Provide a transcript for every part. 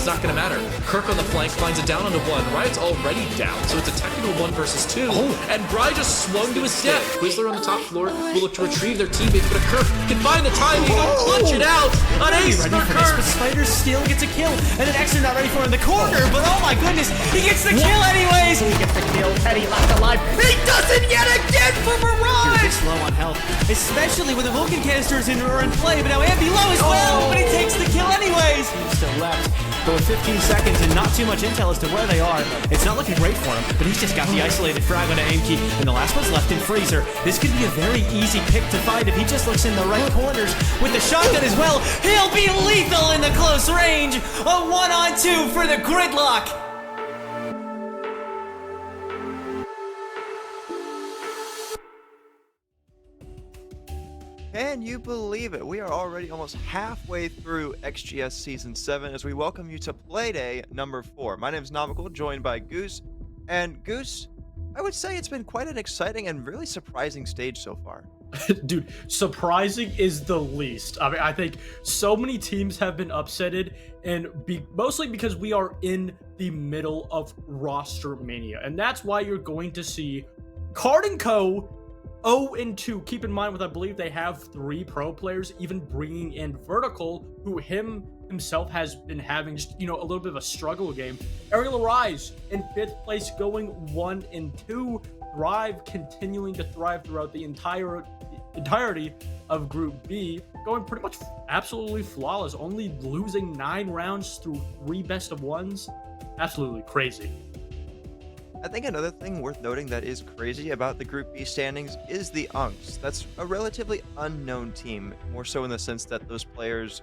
it's not going to matter. Kirk on the flank finds it down onto one. Riot's already down, so it's a technical 1 versus 2. And Bri just swung to his death. Twizzler on the top floor will look to retrieve their teammates, but Kirk can find the timing and clutch it out. An ace for Kirk. But Spider still gets a kill, and then X's not ready for him in the corner, but oh my goodness, he gets the kill anyways! He gets the kill, Teddy left alive. He does it yet again for Mirage! He's low on health, especially when the Vulcan canisters are in play, but now Ambi low as well, but he takes the kill anyways! He's still left, but with 15 seconds and not too much intel as to where they are, it's not looking great for him, but he's just got the isolated frag on Aimkey, and the last one's left in Freezer. This could be a very easy pick to find if he just looks in the right corners with the shotgun as well. He'll be lethal in the close range! A 1-on-2 for the Gridlock! Can you believe it? We are already almost halfway through XGS Season 7 as we welcome you to Playday number 4. My name is Navikal, joined by Goose. And Goose, I would say it's been quite an exciting and really surprising stage so far. Dude, surprising is the least. I mean, I think so many teams have been upsetted, and mostly because we are in the middle of roster mania. And that's why you're going to see Card & Co. 0-2. Keep in mind, with I believe they have 3 pro players, even bringing in Vertical, who himself has been having just, a little bit of a struggle game. Aerial Arise in 5th place, going 1-2. Thrive continuing to thrive throughout the entirety of Group B, going pretty much absolutely flawless, only losing 9 rounds through 3 best of 1s. Absolutely crazy. I think another thing worth noting that is crazy about the Group B standings is the UNKs. That's a relatively unknown team, more so in the sense that those players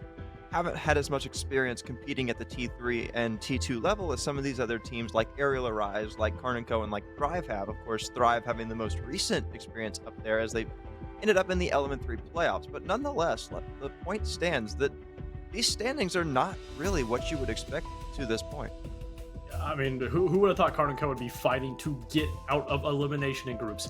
haven't had as much experience competing at the T3 and T2 level as some of these other teams like Aerial Arise, like Card & Co, and like Thrive have. Of course, Thrive having the most recent experience up there as they've ended up in the Element 3 playoffs. But nonetheless, the point stands that these standings are not really what you would expect to this point. I mean, who would have thought Card & Co would be fighting to get out of elimination in groups?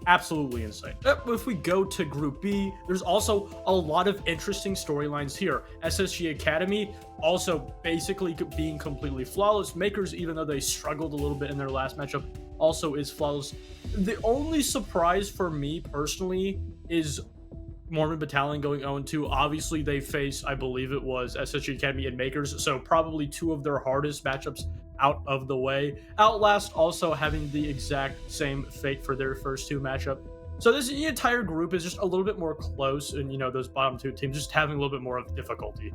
Absolutely insane. If we go to Group B, there's also a lot of interesting storylines here. SSG Academy also basically being completely flawless. MKERS, even though they struggled a little bit in their last matchup, also is flawless. The only surprise for me personally is Mormon Battalion going 0-2. Obviously, they face, I believe it was SSG Academy and MKERS, so probably 2 of their hardest matchups out of the way. OUTLAST also having the exact same fate for their first 2 matchup. So this entire group is just a little bit more close, and those bottom 2 teams just having a little bit more of difficulty.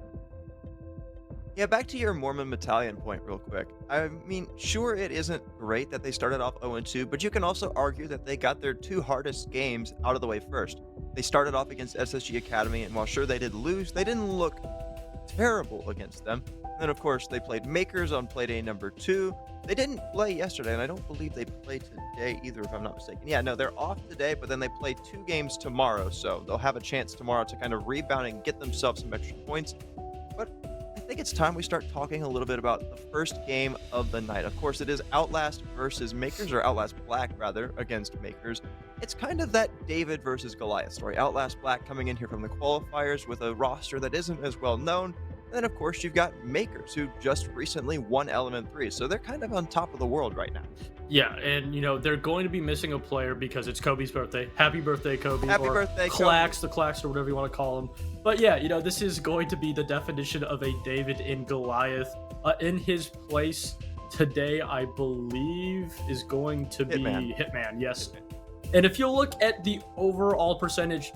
Yeah, back to your Mormon Battalion point real quick. I mean, sure, it isn't great that they started off 0-2, but you can also argue that they got their 2 hardest games out of the way first. They started off against SSG Academy, and while sure they did lose, they didn't look terrible against them. And then, of course, they played MKERS on Playday number 2. They didn't play yesterday, and I don't believe they play today either, if I'm not mistaken. Yeah, no, they're off today, but then they play 2 games tomorrow, so they'll have a chance tomorrow to kind of rebound and get themselves some extra points. But I think it's time we start talking a little bit about the first game of the night. Of course, it is OUTLAST versus MKERS, or OUTLAST Black, rather, against MKERS. It's kind of that David versus Goliath story. OUTLAST Black coming in here from the qualifiers with a roster that isn't as well known. And then, of course, you've got MKERS, who just recently won Element 3, so they're kind of on top of the world right now. Yeah, and, they're going to be missing a player because it's Kobe's birthday. Happy birthday, Kobe. Happy birthday, Clax, Kobe. The Clax, or whatever you want to call him. But yeah, this is going to be the definition of a David and Goliath. In his place today, I believe, is going to be Hitman, yes. Hitman. And if you look at the overall percentage,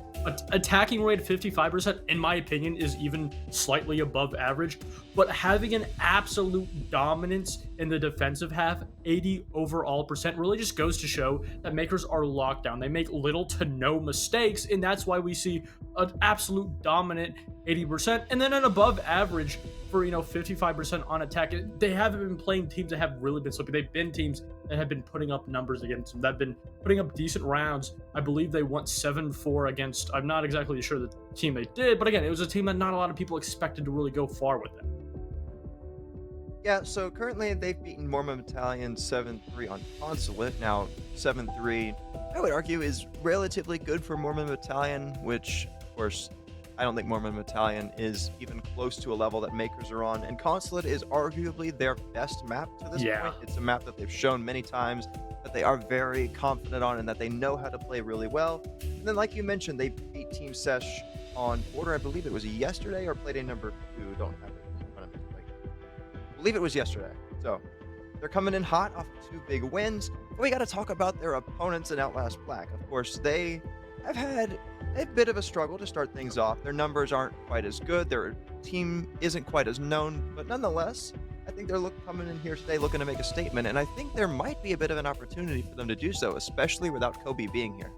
attacking rate of 55%, in my opinion, is even slightly above average. But having an absolute dominance in the defensive half, 80 overall percent, really just goes to show that MKERS are locked down. They make little to no mistakes, and that's why we see an absolute dominant 80%, and then an above average for 55% on attack. They haven't been playing teams that have really been slippy. They've been teams that have been putting up numbers against them, that have been putting up decent rounds. I believe they won 7-4 against, I'm not exactly sure the team they did, but again, it was a team that not a lot of people expected to really go far with them. Yeah, so currently they've beaten Mormon Battalion 7-3 on Consulate. Now, 7-3, I would argue, is relatively good for Mormon Battalion, which, of course, I don't think Mormon Battalion is even close to a level that Makers are on, and Consulate is arguably their best map to this Yeah. point. It's a map that they've shown many times that they are very confident on and that they know how to play really well. And then, like you mentioned, they beat Team Sesh on Border. I believe it was yesterday or play day number 2. Don't have it in front of me. I believe it was yesterday. So they're coming in hot off 2 big wins. But we got to talk about their opponents in Outlast Black. Of course, they have had a bit of a struggle to start things off. Their numbers aren't quite as good. Their team isn't quite as known, but nonetheless, I think they're coming in here today looking to make a statement, and I think there might be a bit of an opportunity for them to do so, especially without Kobe being here.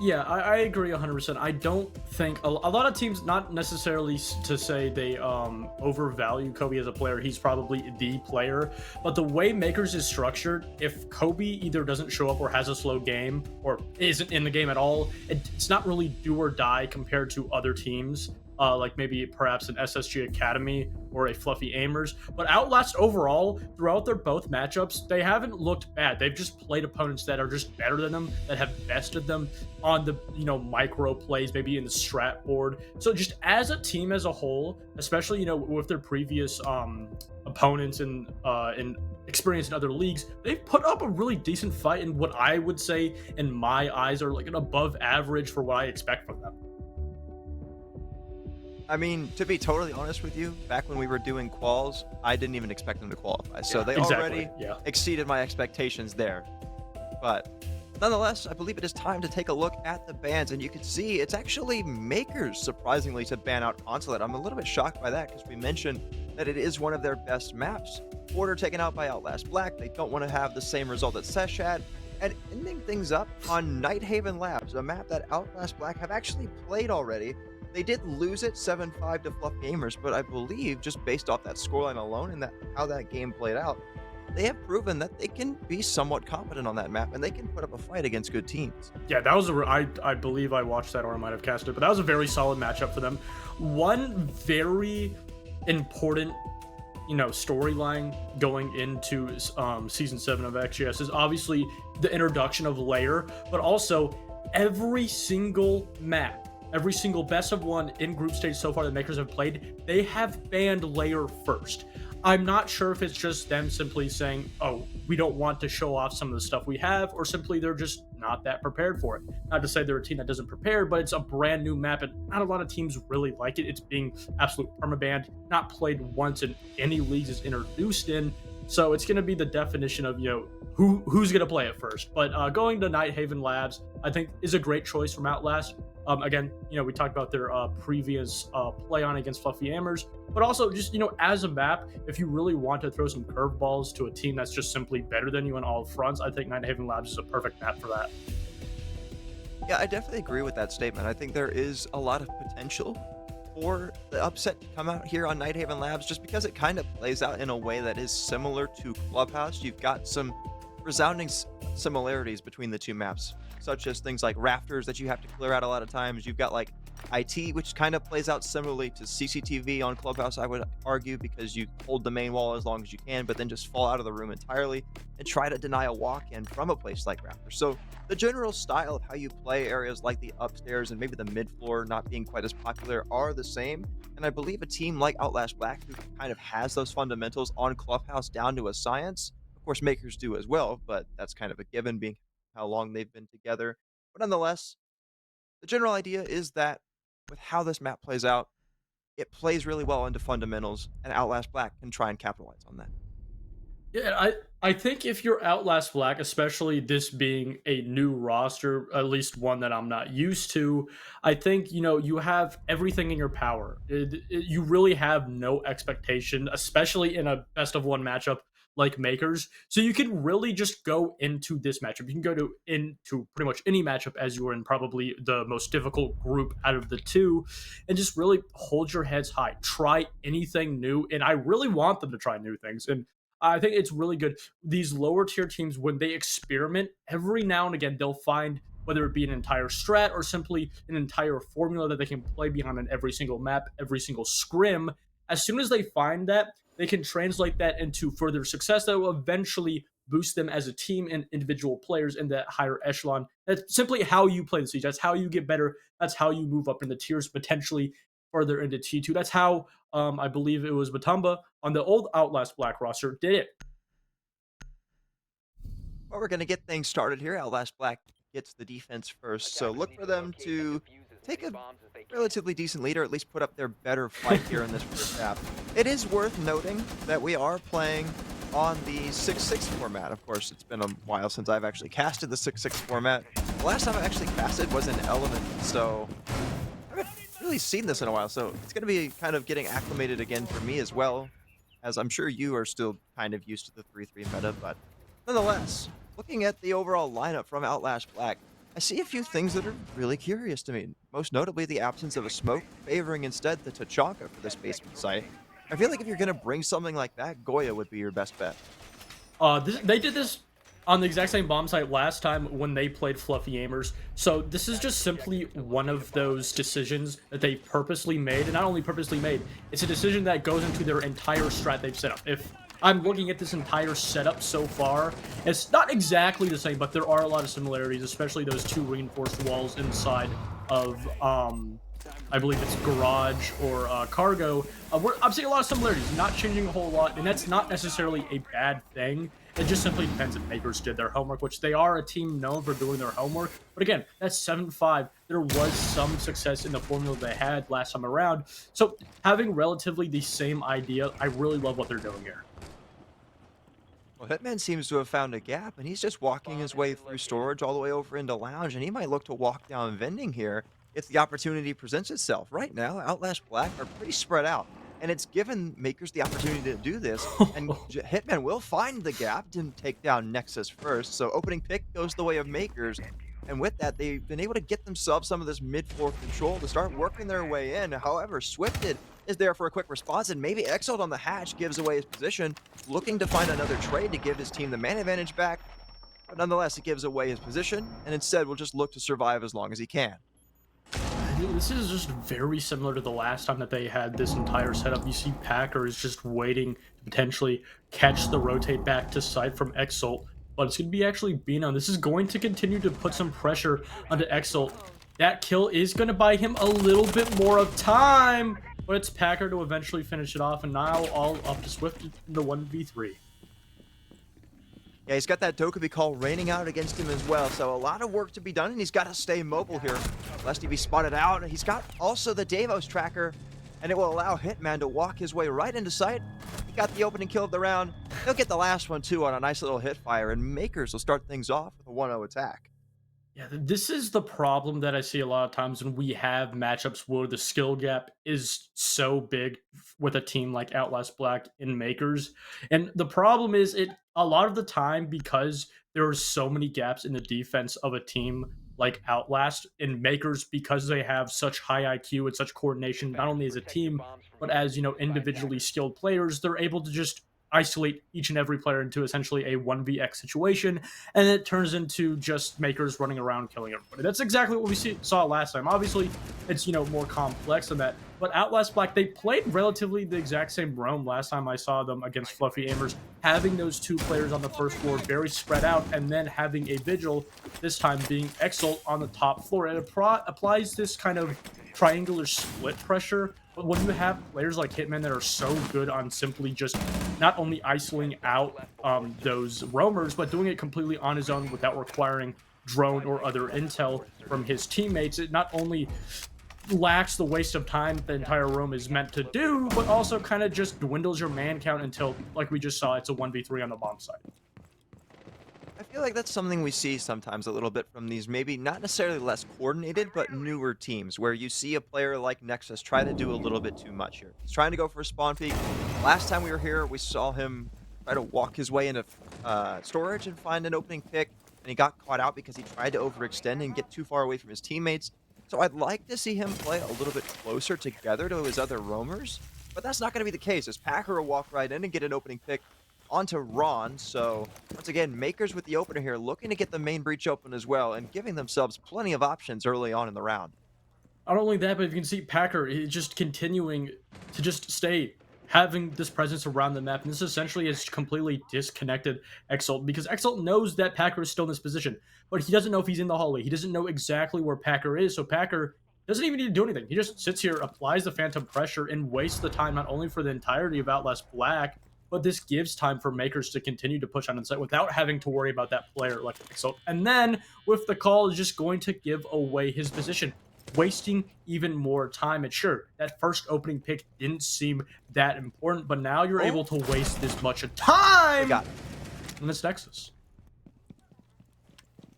Yeah, I agree 100%. I don't think a lot of teams, not necessarily to say they overvalue Kobe as a player. He's probably the player, but the way Makers is structured, if Kobe either doesn't show up or has a slow game or isn't in the game at all, it's not really do or die compared to other teams. Like maybe perhaps an SSG Academy or a Fluffy Aimers. But Outlast overall, throughout their both matchups, they haven't looked bad. They've just played opponents that are just better than them, that have bested them on the, micro plays, maybe in the strat board. So just as a team as a whole, especially, with their previous opponents in experience in other leagues, they've put up a really decent fight in what I would say, in my eyes, are like an above average for what I expect from them. I mean, to be totally honest with you, back when we were doing quals, I didn't even expect them to qualify. So they already exceeded my expectations there. But nonetheless, I believe it is time to take a look at the bans. And you can see it's actually Makers, surprisingly, to ban out Consulate. I'm a little bit shocked by that because we mentioned that it is one of their best maps. Border taken out by Outlast Black. They don't want to have the same result that Sesh had. And ending things up on Nighthaven Labs, a map that Outlast Black have actually played already. They did lose it 7-5 to Fluff Gamers, but I believe just based off that scoreline alone and how that game played out, they have proven that they can be somewhat competent on that map and they can put up a fight against good teams. Yeah, that was I believe I watched that, or I might have cast it, but that was a very solid matchup for them. One very important storyline going into season 7 of XGS is obviously the introduction of Layer, but also every single map, every single best of 1 in group stage so far that Makers have played, they have banned Layer first. I'm not sure if it's just them simply saying, oh, we don't want to show off some of the stuff we have, or simply they're just not that prepared for it. Not to say they're a team that doesn't prepare, but it's a brand new map and not a lot of teams really like it. It's being absolute permabanned, not played once in any leagues it's introduced in. So it's going to be the definition of, who's going to play it first. But going to Nighthaven Labs, I think, is a great choice from Outlast. Again, we talked about their previous play on against Fluffy Aimers, but also just, as a map, if you really want to throw some curveballs to a team that's just simply better than you on all fronts, I think Nighthaven Labs is a perfect map for that. Yeah, I definitely agree with that statement. I think there is a lot of potential for the upset to come out here on Nighthaven Labs just because it kind of plays out in a way that is similar to Clubhouse. You've got some resounding similarities between the two maps, such as things like rafters that you have to clear out a lot of times. You've got like IT, which kind of plays out similarly to CCTV on Clubhouse, I would argue, because you hold the main wall as long as you can, but then just fall out of the room entirely and try to deny a walk-in from a place like rafters. So the general style of how you play areas like the upstairs and maybe the mid-floor not being quite as popular are the same. And I believe a team like Outlast Black, who kind of has those fundamentals on Clubhouse down to a science, of course Makers do as well, but that's kind of a given being how long they've been together. But nonetheless, the general idea is that with how this map plays out, it plays really well into fundamentals, and Outlast Black can try and capitalize on that. Yeah, I think if you're Outlast Black, especially this being a new roster, at least one that I'm not used to, I think, you have everything in your power. You really have no expectation, especially in a best of 1 matchup like Makers. So you can really just go into this matchup. You can go into pretty much any matchup as you are in probably the most difficult group out of the 2 and just really hold your heads high. Try anything new. And I really want them to try new things. And I think it's really good. These lower tier teams, when they experiment, every now and again, they'll find, whether it be an entire strat or simply an entire formula that they can play behind on every single map, every single scrim. As soon as they find that, they can translate that into further success that will eventually boost them as a team and individual players in that higher echelon. That's simply how you play the siege. That's how you get better. That's how you move up in the tiers, potentially further into T2. That's how I believe it was Batumba on the old Outlast Black roster did it. Well, we're going to get things started here. Outlast Black gets the defense first, so look for them to take a relatively decent lead, or at least put up their better fight here in this first half. It is worth noting that we are playing on the 6-6 format. Of course, it's been a while since I've actually casted the 6-6 format. The last time I actually casted was in Element, so I haven't really seen this in a while, so it's going to be kind of getting acclimated again for me as well, as I'm sure you are still kind of used to the 3-3 meta, but nonetheless, looking at the overall lineup from Outlast Black, I see a few things that are really curious to me. Most notably, the absence of a smoke, favoring instead the Tachanka for this basement site. I feel like if you're going to bring something like that, Goya would be your best bet. They did this on the exact same bomb site last time when they played Fluffy Aimers. So this is just simply one of those decisions that they purposely made, and not only purposely made, it's a decision that goes into their entire strat they've set up. If I'm looking at this entire setup so far, it's not exactly the same, but there are a lot of similarities, especially those two reinforced walls inside of, I believe it's Garage or Cargo. I'm seeing a lot of similarities, not changing a whole lot, and that's not necessarily a bad thing. It just simply depends if MKERS did their homework, which they are a team known for doing their homework. But again, that's 7-5. There was some success in the formula they had last time around. So having relatively the same idea, I really love what they're doing here. Well, Hitman seems to have found a gap, and he's just walking his way through storage all the way over into lounge, and he might look to walk down vending here if the opportunity presents itself. Right now, Outlast Black are pretty spread out, and it's given MKERS the opportunity to do this, and Hitman will find the gap to take down Nexus first, so opening pick goes the way of MKERS, and with that, they've been able to get themselves some of this mid-floor control to start working their way in. However, Swifted is there for a quick response, and maybe Exalt on the hatch gives away his position, looking to find another trade to give his team the man advantage back, but nonetheless, he gives away his position, and instead will just look to survive as long as he can. This is just very similar to the last time that they had this entire setup. You see Packer is just waiting to potentially catch the rotate back to side from Exalt, but it's going to be actually Bino. This is going to continue to put some pressure onto Exalt. That kill is going to buy him a little bit more of time, but it's Packer to eventually finish it off, and now all up to Swift in the 1v3. Yeah, he's got that Dokubi call raining out against him as well, so a lot of work to be done, and he's got to stay mobile here, lest he be spotted out. He's got also the Davos tracker, and it will allow Hitman to walk his way right into sight. He got the opening kill of the round. He'll get the last one, too, on a nice little hit fire, and MKERS will start things off with a 1-0 attack. Yeah, this is the problem that I see a lot of times when we have matchups where the skill gap is so big with a team like Outlast Black and MKERS. And the problem is a lot of the time, because there are so many gaps in the defense of a team like Outlast and MKERS, because they have such high IQ and such coordination, not only as a team, but as, individually skilled players, they're able to just isolate each and every player into essentially a 1vx situation, and it turns into just MKERS running around killing everybody. That's exactly what we saw last time. Obviously, it's more complex than that, but Outlast Black, they played relatively the exact same roam last time I saw them against Fluffy Aimers, having those two players on the first floor very spread out, and then having a Vigil, this time being Exalt on the top floor. It applies this kind of triangular split pressure. But when you have players like Hitman that are so good on simply just not only isolating out those roamers, but doing it completely on his own without requiring drone or other intel from his teammates, it not only lacks the waste of time the entire roam is meant to do, but also kind of just dwindles your man count until, like we just saw, it's a 1v3 on the bomb side. I feel like that's something we see sometimes a little bit from these maybe not necessarily less coordinated, but newer teams, where you see a player like Nexus try to do a little bit too much here. He's trying to go for a spawn peek. Last time we were here, we saw him try to walk his way into storage and find an opening pick, and he got caught out because he tried to overextend and get too far away from his teammates. So I'd like to see him play a little bit closer together to his other roamers, but that's not going to be the case, as Packer will walk right in and get an opening pick onto Ron. So once again, MKERS with the opener here, looking to get the main breach open as well, and giving themselves plenty of options early on in the round. Not only that, but you can see Packer is just continuing to just stay having this presence around the map, and this essentially has completely disconnected Exalt, because Exalt knows that Packer is still in this position, but he doesn't know if he's in the hallway. He doesn't know exactly where Packer is, so Packer doesn't even need to do anything. He just sits here, applies the Phantom Pressure, and wastes the time not only for the entirety of Outlast Black, but this gives time for Makers to continue to push on inside without having to worry about that player like Exalt. And then, with the call, is just going to give away his position, wasting even more time. And sure, that first opening pick didn't seem that important, but now you're able to waste this much of time got it. in this Nexus.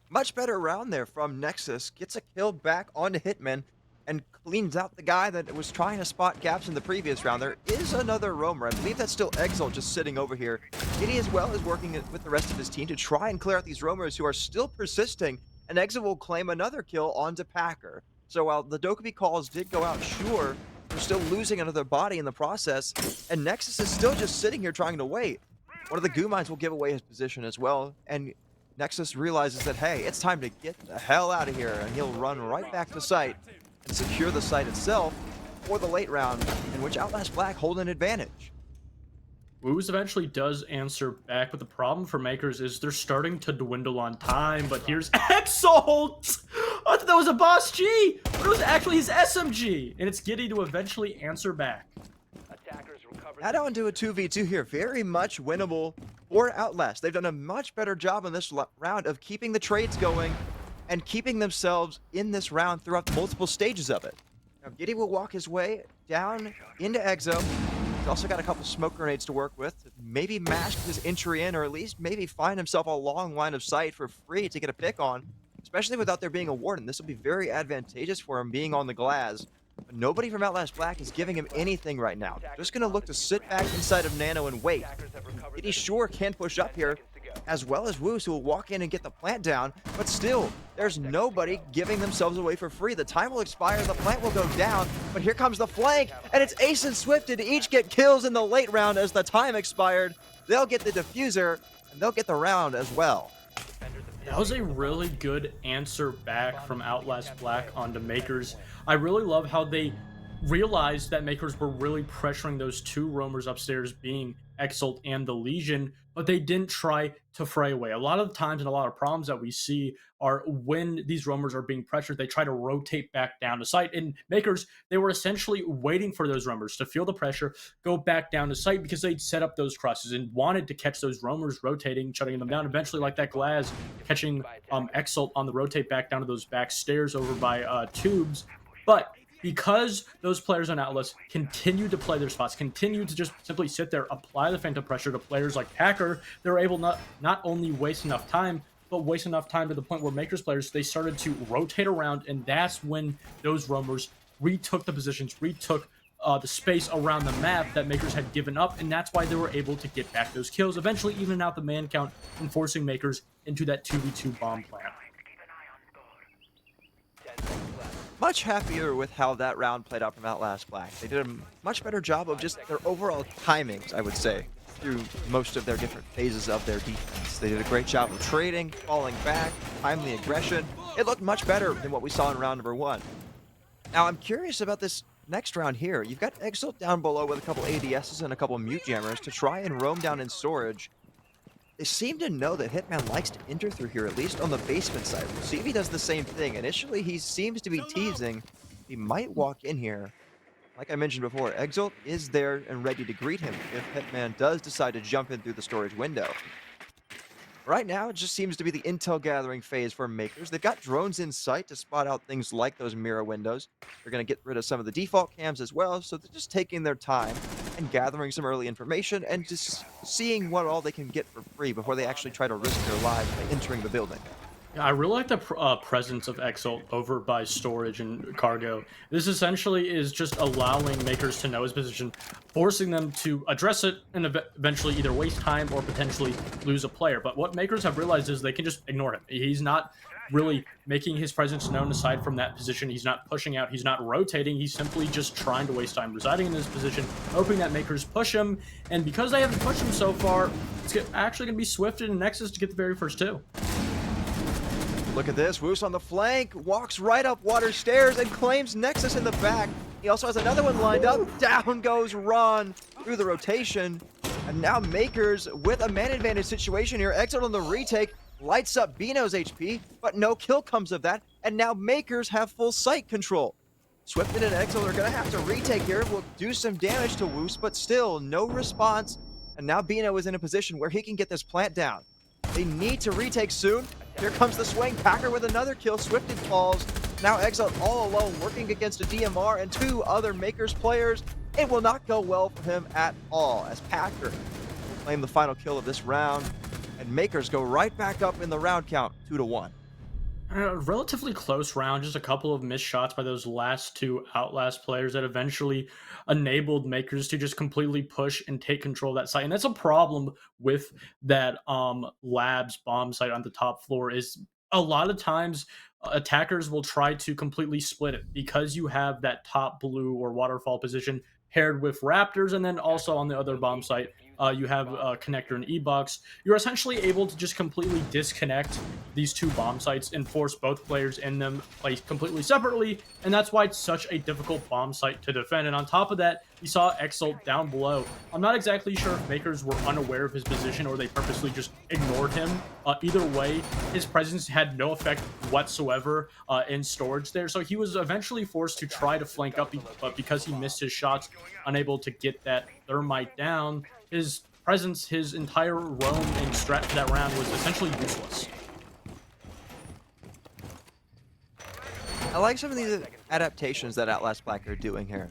Much better round there from Nexus. Gets a kill back onto Hitman and cleans out the guy that was trying to spot gaps in the previous round. There is another roamer. I believe that's still Exalt just sitting over here. Giddy as well is working with the rest of his team to try and clear out these roamers who are still persisting, and Exalt will claim another kill onto Packer. So while the Dokkaebi calls did go out, sure, they're still losing another body in the process, and Nexus is still just sitting here trying to wait. One of the goo mines will give away his position as well, and Nexus realizes that, hey, it's time to get the hell out of here, and he'll run right back to site and secure the site itself for the late round, in which Outlast Black hold an advantage. Woos eventually does answer back, but the problem for Makers is they're starting to dwindle on time. But here's Exalt! I thought that was a Boss G, but it was actually his SMG, and it's Giddy to eventually answer back. Add on to a 2v2 here, very much winnable for Outlast. They've done a much better job in this round of keeping the trades going and keeping themselves in this round throughout multiple stages of it. Now, Giddy will walk his way down into Exo. He's also got a couple smoke grenades to work with to maybe mask his entry in, or at least maybe find himself a long line of sight for free to get a pick on, especially without there being a warden. This will be very advantageous for him being on the glass. But nobody from Outlast Black is giving him anything right now. Just going to look to sit back inside of Nano and wait. Giddy sure can push up here, as well as Woos, who will walk in and get the plant down, but still, there's nobody giving themselves away for free. The time will expire, the plant will go down, but here comes the flank, and it's Ace and Swifted to each get kills in the late round as the time expired. They'll get the diffuser, and they'll get the round as well. That was a really good answer back from Outlast Black onto Makers. I really love how they realized that Makers were really pressuring those two roamers upstairs, being Exalt and the Legion, but they didn't try to fray away. A lot of the times and a lot of problems that we see are when these roamers are being pressured, they try to rotate back down to site. And Makers, they were essentially waiting for those roamers to feel the pressure, go back down to site, because they'd set up those crosses and wanted to catch those roamers rotating, shutting them down. Eventually, like that Glaz, catching Exalt on the rotate back down to those back stairs over by tubes. But because those players on Outlast continue to play their spots, continue to just simply sit there, apply the Phantom Pressure to players like Packer, they're able not only waste enough time, but waste enough time to the point where Makers players, they started to rotate around, and that's when those roamers retook the positions, retook the space around the map that Makers had given up, and that's why they were able to get back those kills, eventually evening out the man count and forcing Makers into that 2v2 bomb plant. Much happier with how that round played out from Outlast Black. They did a much better job of just their overall timings, I would say, through most of their different phases of their defense. They did a great job of trading, falling back, timely aggression. It looked much better than what we saw in round number 1. Now, I'm curious about this next round here. You've got Exalt down below with a couple ADSs and a couple mute jammers to try and roam down in storage. They seem to know that Hitman likes to enter through here, at least on the basement side. We'll see if he does the same thing. Initially, he seems to be teasing. He might walk in here. Like I mentioned before, Exalt is there and ready to greet him if Hitman does decide to jump in through the storage window. Right now, it just seems to be the intel gathering phase for Makers. They've got drones in sight to spot out things like those mirror windows. They're going to get rid of some of the default cams as well, so they're just taking their time and gathering some early information and just seeing what all they can get for free before they actually try to risk their lives by entering the building. Yeah, I really like the presence of Exalt over by storage and cargo. This essentially is just allowing Makers to know his position, forcing them to address it and eventually either waste time or potentially lose a player. But what Makers have realized is they can just ignore him. He's not really making his presence known aside from that position. He's not pushing out. He's not rotating. He's simply just trying to waste time residing in this position, hoping that Makers push him. And because they haven't pushed him so far, it's actually going to be Swifted and Nexus to get the very first two. Look at this. Woos on the flank, walks right up water stairs and claims Nexus in the back. He also has another one lined up. Down goes Ron through the rotation. And now MKERS with a man advantage situation here. Exit on the retake. Lights up Bino's HP, but no kill comes of that. And now MKERS have full site control. Swifted and Exo are going to have to retake here. Will do some damage to Woos, but still no response. And now Bino is in a position where he can get this plant down. They need to retake soon. Here comes the swing. Packer with another kill. Swifted falls. Now Exo all alone working against a DMR and 2 other MKERS players. It will not go well for him at all as Packer will claim the final kill of this round. And MKERS go right back up in the round count, 2-1. Relatively close round, just a couple of missed shots by those last 2 Outlast players that eventually enabled MKERS to just completely push and take control of that site. And that's a problem with that labs bomb site on the top floor is a lot of times attackers will try to completely split it because you have that top blue or waterfall position paired with Raptors, and then also on the other bomb site, you have Connector and E-Box. You're essentially able to just completely disconnect these 2 bomb sites and force both players in them placed completely separately, and that's why it's such a difficult bomb site to defend. And on top of that, you saw Exalt down below. I'm not exactly sure if MKERS were unaware of his position or they purposely just ignored him. Either way, his presence had no effect whatsoever in storage there, so he was eventually forced to try to flank up, but because he missed his shots, unable to get that thermite down, his presence, his entire roam and strat for that round was essentially useless. I like some of these adaptations that Outlast Black are doing here.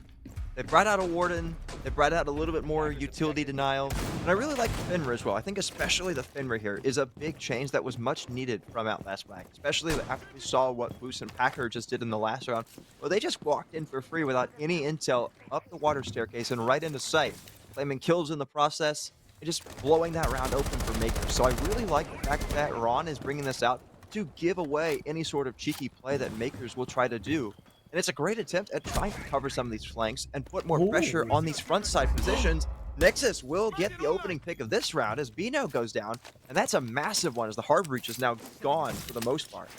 They brought out a Warden, they brought out a little bit more utility denial, and I really like the Finra as well. I think especially the Finra here is a big change that was much needed from Outlast Black, especially after we saw what Boos and Packer just did in the last round, where they just walked in for free without any intel up the water staircase and right into sight, claiming kills in the process, and just blowing that round open for MKERS. So I really like the fact that Ron is bringing this out to give away any sort of cheeky play that MKERS will try to do. And it's a great attempt at trying to cover some of these flanks and put more pressure on these front side positions. Nexus will get the opening pick of this round as Bino goes down, and that's a massive one as the hard breach is now gone for the most part.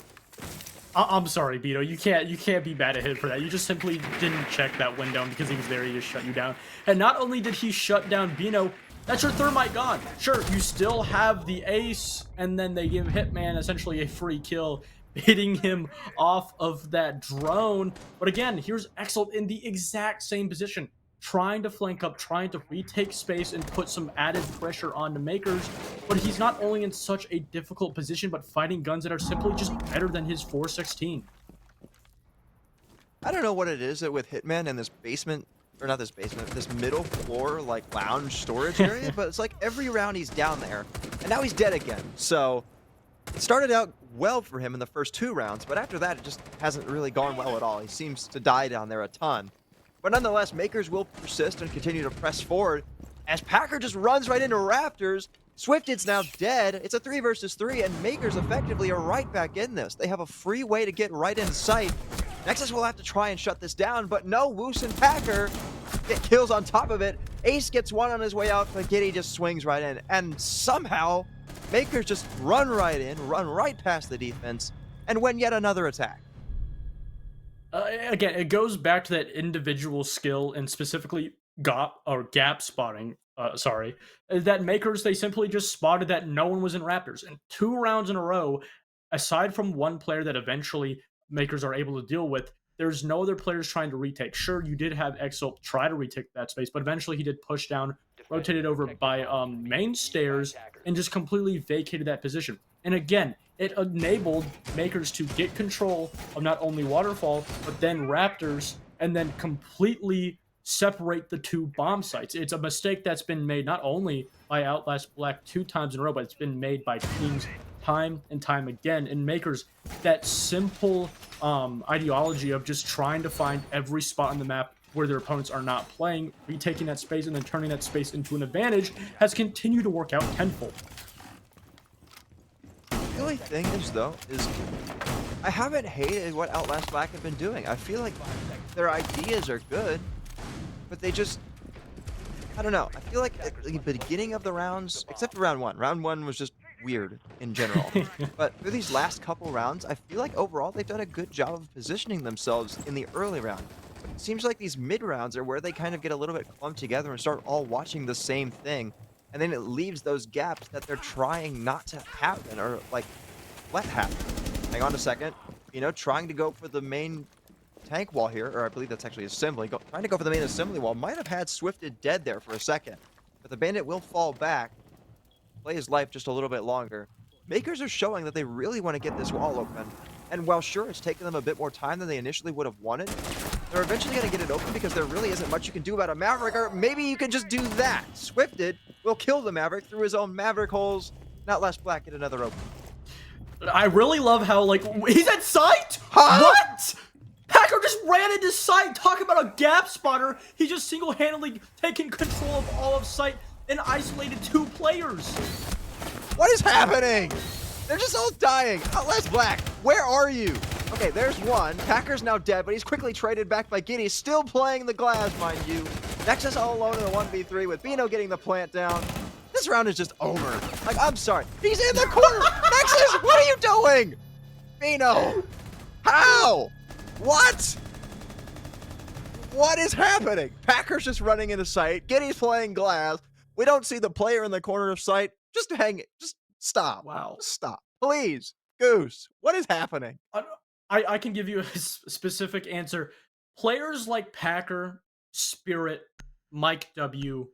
I'm sorry, Bino. You can't be mad at him for that. You just simply didn't check that window, and because he was there, he just shut you down. And not only did he shut down Bino, that's your thermite gone. Sure, you still have the ace, and then they give Hitman essentially a free kill, hitting him off of that drone. But again, here's Exalt in the exact same position, trying to flank up, trying to retake space and put some added pressure on the MKERS. But he's not only in such a difficult position, but fighting guns that are simply just better than his 416. I don't know what it is that with Hitman in this basement, or not this basement, this middle floor, like lounge storage area, but it's like every round he's down there, and now he's dead again. So it started out well for him in the first 2 rounds, but after that, it just hasn't really gone well at all. He seems to die down there a ton. But nonetheless, MKERS will persist and continue to press forward as Packer just runs right into Raptors. Swifted's now dead. It's a 3 versus 3, and MKERS effectively are right back in this. They have a free way to get right in sight. Nexus will have to try and shut this down, but no, Woos and Packer get kills on top of it. Ace gets one on his way out, but Giddy just swings right in. And somehow, MKERS just run right in, run right past the defense, and win yet another attack. Again, it goes back to that individual skill and specifically gap spotting. That MKERS, they simply just spotted that no one was in Raptors. And 2 rounds in a row, aside from one player that eventually MKERS are able to deal with, there's no other players trying to retake. Sure, you did have Exalt try to retake that space, but eventually he did push down, rotated over by main stairs, and just completely vacated that position. And again, it enabled MKERS to get control of not only Waterfall, but then Raptors, and then completely separate the 2 bomb sites. It's a mistake that's been made not only by Outlast Black 2 times in a row, but it's been made by teams time and time again. And MKERS, that simple ideology of just trying to find every spot on the map where their opponents are not playing, retaking that space and then turning that space into an advantage, has continued to work out tenfold. The only thing is, though, I haven't hated what Outlast Black have been doing. I feel like their ideas are good, but they just, I don't know. I feel like at the beginning of the rounds, except for round 1. Round 1 was just weird in general. But through these last couple rounds, I feel like overall they've done a good job of positioning themselves in the early round. It seems like these mid rounds are where they kind of get a little bit clumped together and start all watching the same thing. And then it leaves those gaps that they're trying not to happen or like let happen. Hang on a second. Trying to go for the main tank wall here, or I believe that's actually assembly. Trying to go for the main assembly wall. Might have had Swifted dead there for a second. But the bandit will fall back. Play his life just a little bit longer. Makers are showing that they really want to get this wall open. And while sure, it's taken them a bit more time than they initially would have wanted, they're eventually going to get it open because there really isn't much you can do about a Maverick, or maybe you can just do that. Swifted will kill the Maverick through his own Maverick holes. OUTLAST Black get another open. I really love how, like, he's at sight? Huh? What? Packer just ran into sight. Talk about a gap spotter. He just single-handedly taken control of all of sight and isolated 2 players. What is happening? They're just all dying. OUTLAST Black, where are you? Okay, there's one. Packer's now dead, but he's quickly traded back by Giddy. Still playing the glass, mind you. Nexus all alone in the 1v3 with Bino getting the plant down. This round is just over. Like, I'm sorry. He's in the corner. Nexus, what are you doing? Bino. How? What? What is happening? Packer's just running into sight. Giddy's playing glass. We don't see the player in the corner of sight. Just hang it. Just stop. Wow. Just stop. Please. Goose, what is happening? I can give you a specific answer. Players like Packer, Spirit, Mike W,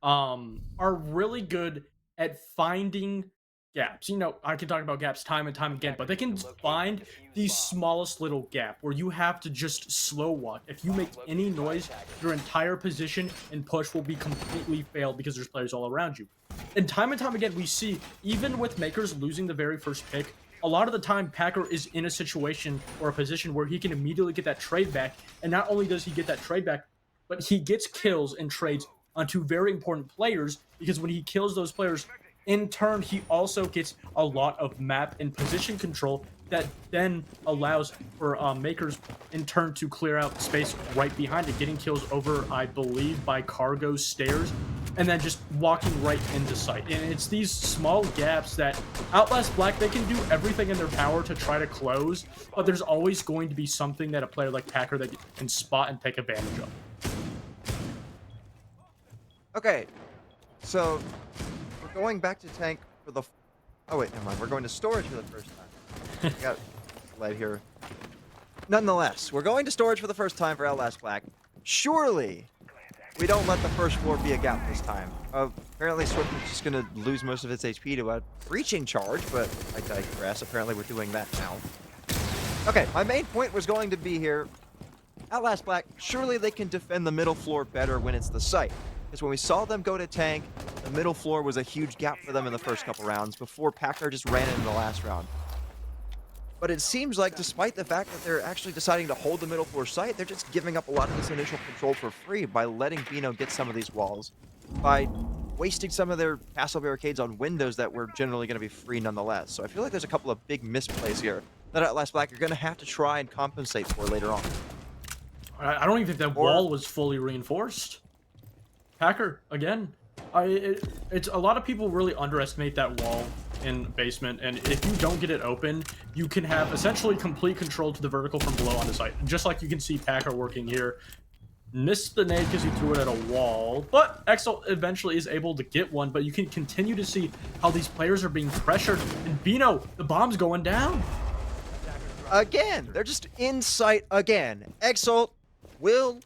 are really good at finding gaps. I can talk about gaps time and time again, but they can find the smallest little gap where you have to just slow walk. If you make any noise, your entire position and push will be completely failed because there's players all around you. And time again, we see, even with Makers losing the very first pick, a lot of the time Packer is in a situation or a position where he can immediately get that trade back. And not only does he get that trade back, but he gets kills and trades on 2 very important players, because when he kills those players, in turn, he also gets a lot of map and position control that then allows for Makers in turn to clear out space right behind it, getting kills over, I believe, by cargo stairs, and then just walking right into sight. And it's these small gaps that OUTLAST Black, they can do everything in their power to try to close, but there's always going to be something that a player like Packer that can spot and take advantage of. Okay, so we're going back to tank for the... Oh, wait, never mind. We're going to storage for the first time. I got led here. Nonetheless, we're going to storage for the first time for OUTLAST Black. Surely, we don't let the first floor be a gap this time. Apparently, Swift is just going to lose most of its HP to a breaching charge, but I digress. Apparently, we're doing that now. Okay, my main point was going to be here. OUTLAST Black, surely they can defend the middle floor better when it's the site. Because when we saw them go to tank, the middle floor was a huge gap for them in the first couple rounds before Packer just ran it in the last round. But it seems like despite the fact that they're actually deciding to hold the middle floor site, they're just giving up a lot of this initial control for free by letting Bino get some of these walls, by wasting some of their castle barricades on windows that were generally going to be free nonetheless. So I feel like there's a couple of big misplays here that OUTLAST Black are going to have to try and compensate for later on. I don't even think that wall was fully reinforced. Packer, again, it's a lot of people really underestimate that wall in basement, and if you don't get it open, you can have essentially complete control to the vertical from below on the site. Just like you can see Packer working here. Missed the nade because he threw it at a wall, but Exo eventually is able to get one, but you can continue to see how these players are being pressured, and Bino, the bomb's going down. Again, they're just in sight again. Exalt will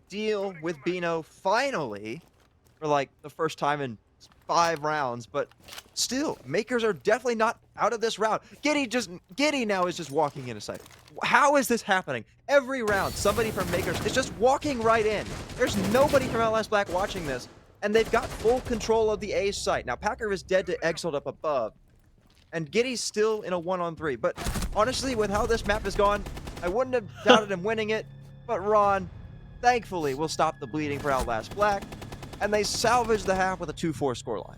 deal with Bino finally for like the first time in 5 rounds, but still, Makers are definitely not out of this round. Giddy now is just walking into sight. How is this happening? Every round, somebody from Makers is just walking right in. There's nobody from OUTLAST Black watching this, and they've got full control of the A site. Now, Packer is dead to Exalt up above, and Giddy's still in a 1-on-3. But honestly, with how this map has gone, I wouldn't have doubted him winning it, but Ron, thankfully, will stop the bleeding for OUTLAST Black, and they salvage the half with a 2-4 scoreline.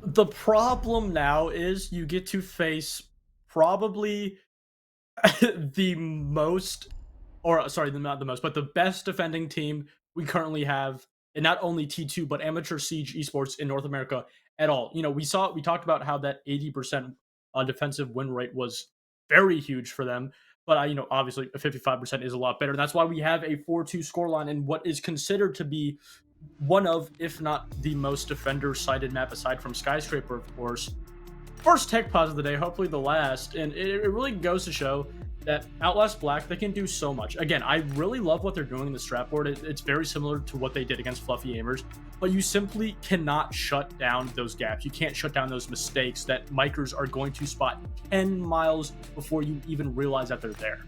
The problem now is you get to face probably the most, or sorry, not the most, but the best defending team we currently have, and not only T2, but Amateur Siege Esports in North America at all. You know, we talked about how that 80% defensive win rate was very huge for them, But you know, obviously, a 55% is a lot better. And that's why we have a 4-2 scoreline in what is considered to be one of, if not the most defender-sided map aside from Skyscraper, of course. First tech pause of the day, hopefully the last, and it really goes to show that Outlast Black, they can do so much. Again, I really love what they're doing in the strat board. It's very similar to what they did against Fluffy Aimers, but you simply cannot shut down those gaps. You can't shut down those mistakes that MKERS are going to spot 10 miles before you even realize that they're there.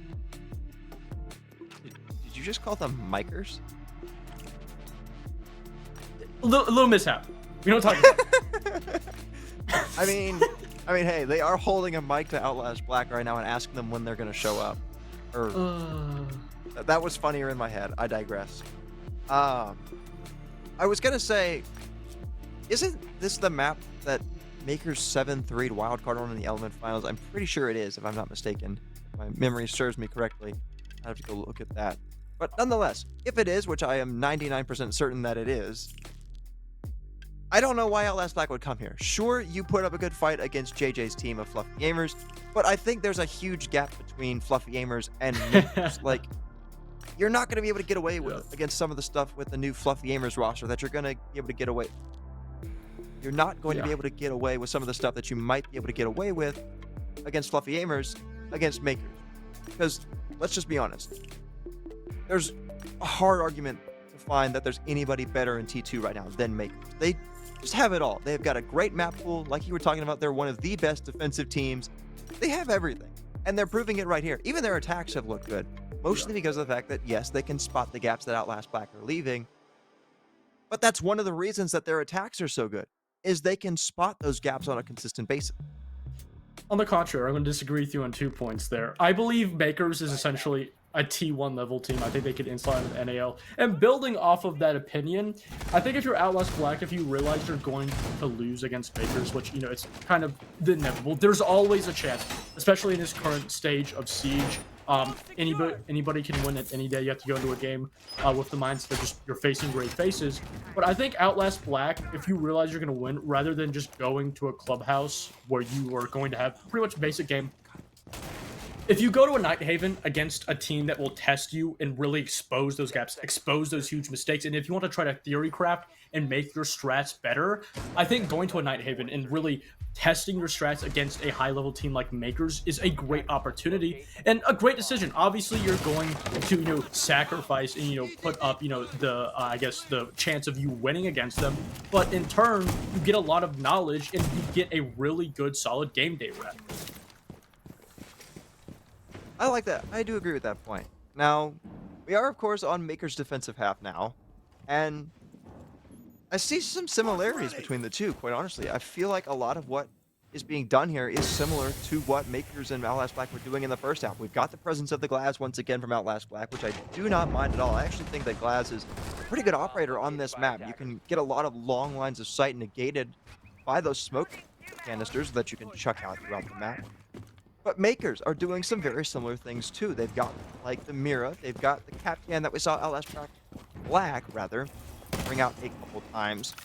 Did you just call them MKERS? A little mishap. We don't talk about it. I mean, hey, they are holding a mic to Outlast Black right now and asking them when they're going to show up. That was funnier in my head. I digress. I was going to say, isn't this the map that MKERS 7-3'd wildcard on in the Element Finals? I'm pretty sure it is, if I'm not mistaken. My memory serves me correctly. I have to go look at that. But nonetheless, if it is, which I am 99% certain that it is, I don't know why Outlast Black would come here. Sure, you put up a good fight against JJ's team of Fluffy Gamers, but I think there's a huge gap between Fluffy Gamers and MKERS. Like, you're not going to be able to get away with against some of the stuff with the new Fluffy Gamers roster that you're going to be able to get away. You're not going to be able to get away with some of the stuff that you might be able to get away with against Fluffy Gamers against MKERS. Because, let's just be honest, there's a hard argument to find that there's anybody better in T2 right now than MKERS. They just have it all. They've got a great map pool. Like you were talking about, they're one of the best defensive teams. They have everything. And they're proving it right here. Even their attacks have looked good. Mostly because of the fact that, yes, they can spot the gaps that Outlast Black are leaving. But that's one of the reasons that their attacks are so good, is they can spot those gaps on a consistent basis. On the contrary, I'm going to disagree with you on 2 points there. I believe MKERS is essentially a T1 level team. I think they could inslide with NAL. And building off of that opinion, I think if you're Outlast Black, if you realize you're going to lose against MKERS, which, you know, it's kind of the inevitable, there's always a chance, especially in this current stage of Siege. Anybody can win it any day. You have to go into a game with the mindset just you're facing great faces. But I think Outlast Black, if you realize you're going to win, rather than just going to a clubhouse where you are going to have pretty much a basic game, if you go to a Night Haven against a team that will test you and really expose those gaps, expose those huge mistakes, and if you want to try to theory craft and make your strats better, I think going to a Night Haven and really testing your strats against a high-level team like MKERS is a great opportunity and a great decision. Obviously, you're going to, you know, sacrifice and, you know, put up, you know, the, I guess, the chance of you winning against them. But in turn, you get a lot of knowledge and you get a really good, solid game day rep. I like that. I do agree with that point. Now, we are, of course, on MKERS' defensive half now, and I see some similarities between the two, quite honestly. I feel like a lot of what is being done here is similar to what MKERS and Outlast Black were doing in the first half. We've got the presence of the Glaz once again from Outlast Black, which I do not mind at all. I actually think that Glaz is a pretty good operator on this map. You can get a lot of long lines of sight negated by those smoke canisters that you can chuck out throughout the map. But MKERS are doing some very similar things too. They've got like the Mira, they've got the Capcan that we saw Outlast Black bring out a couple times.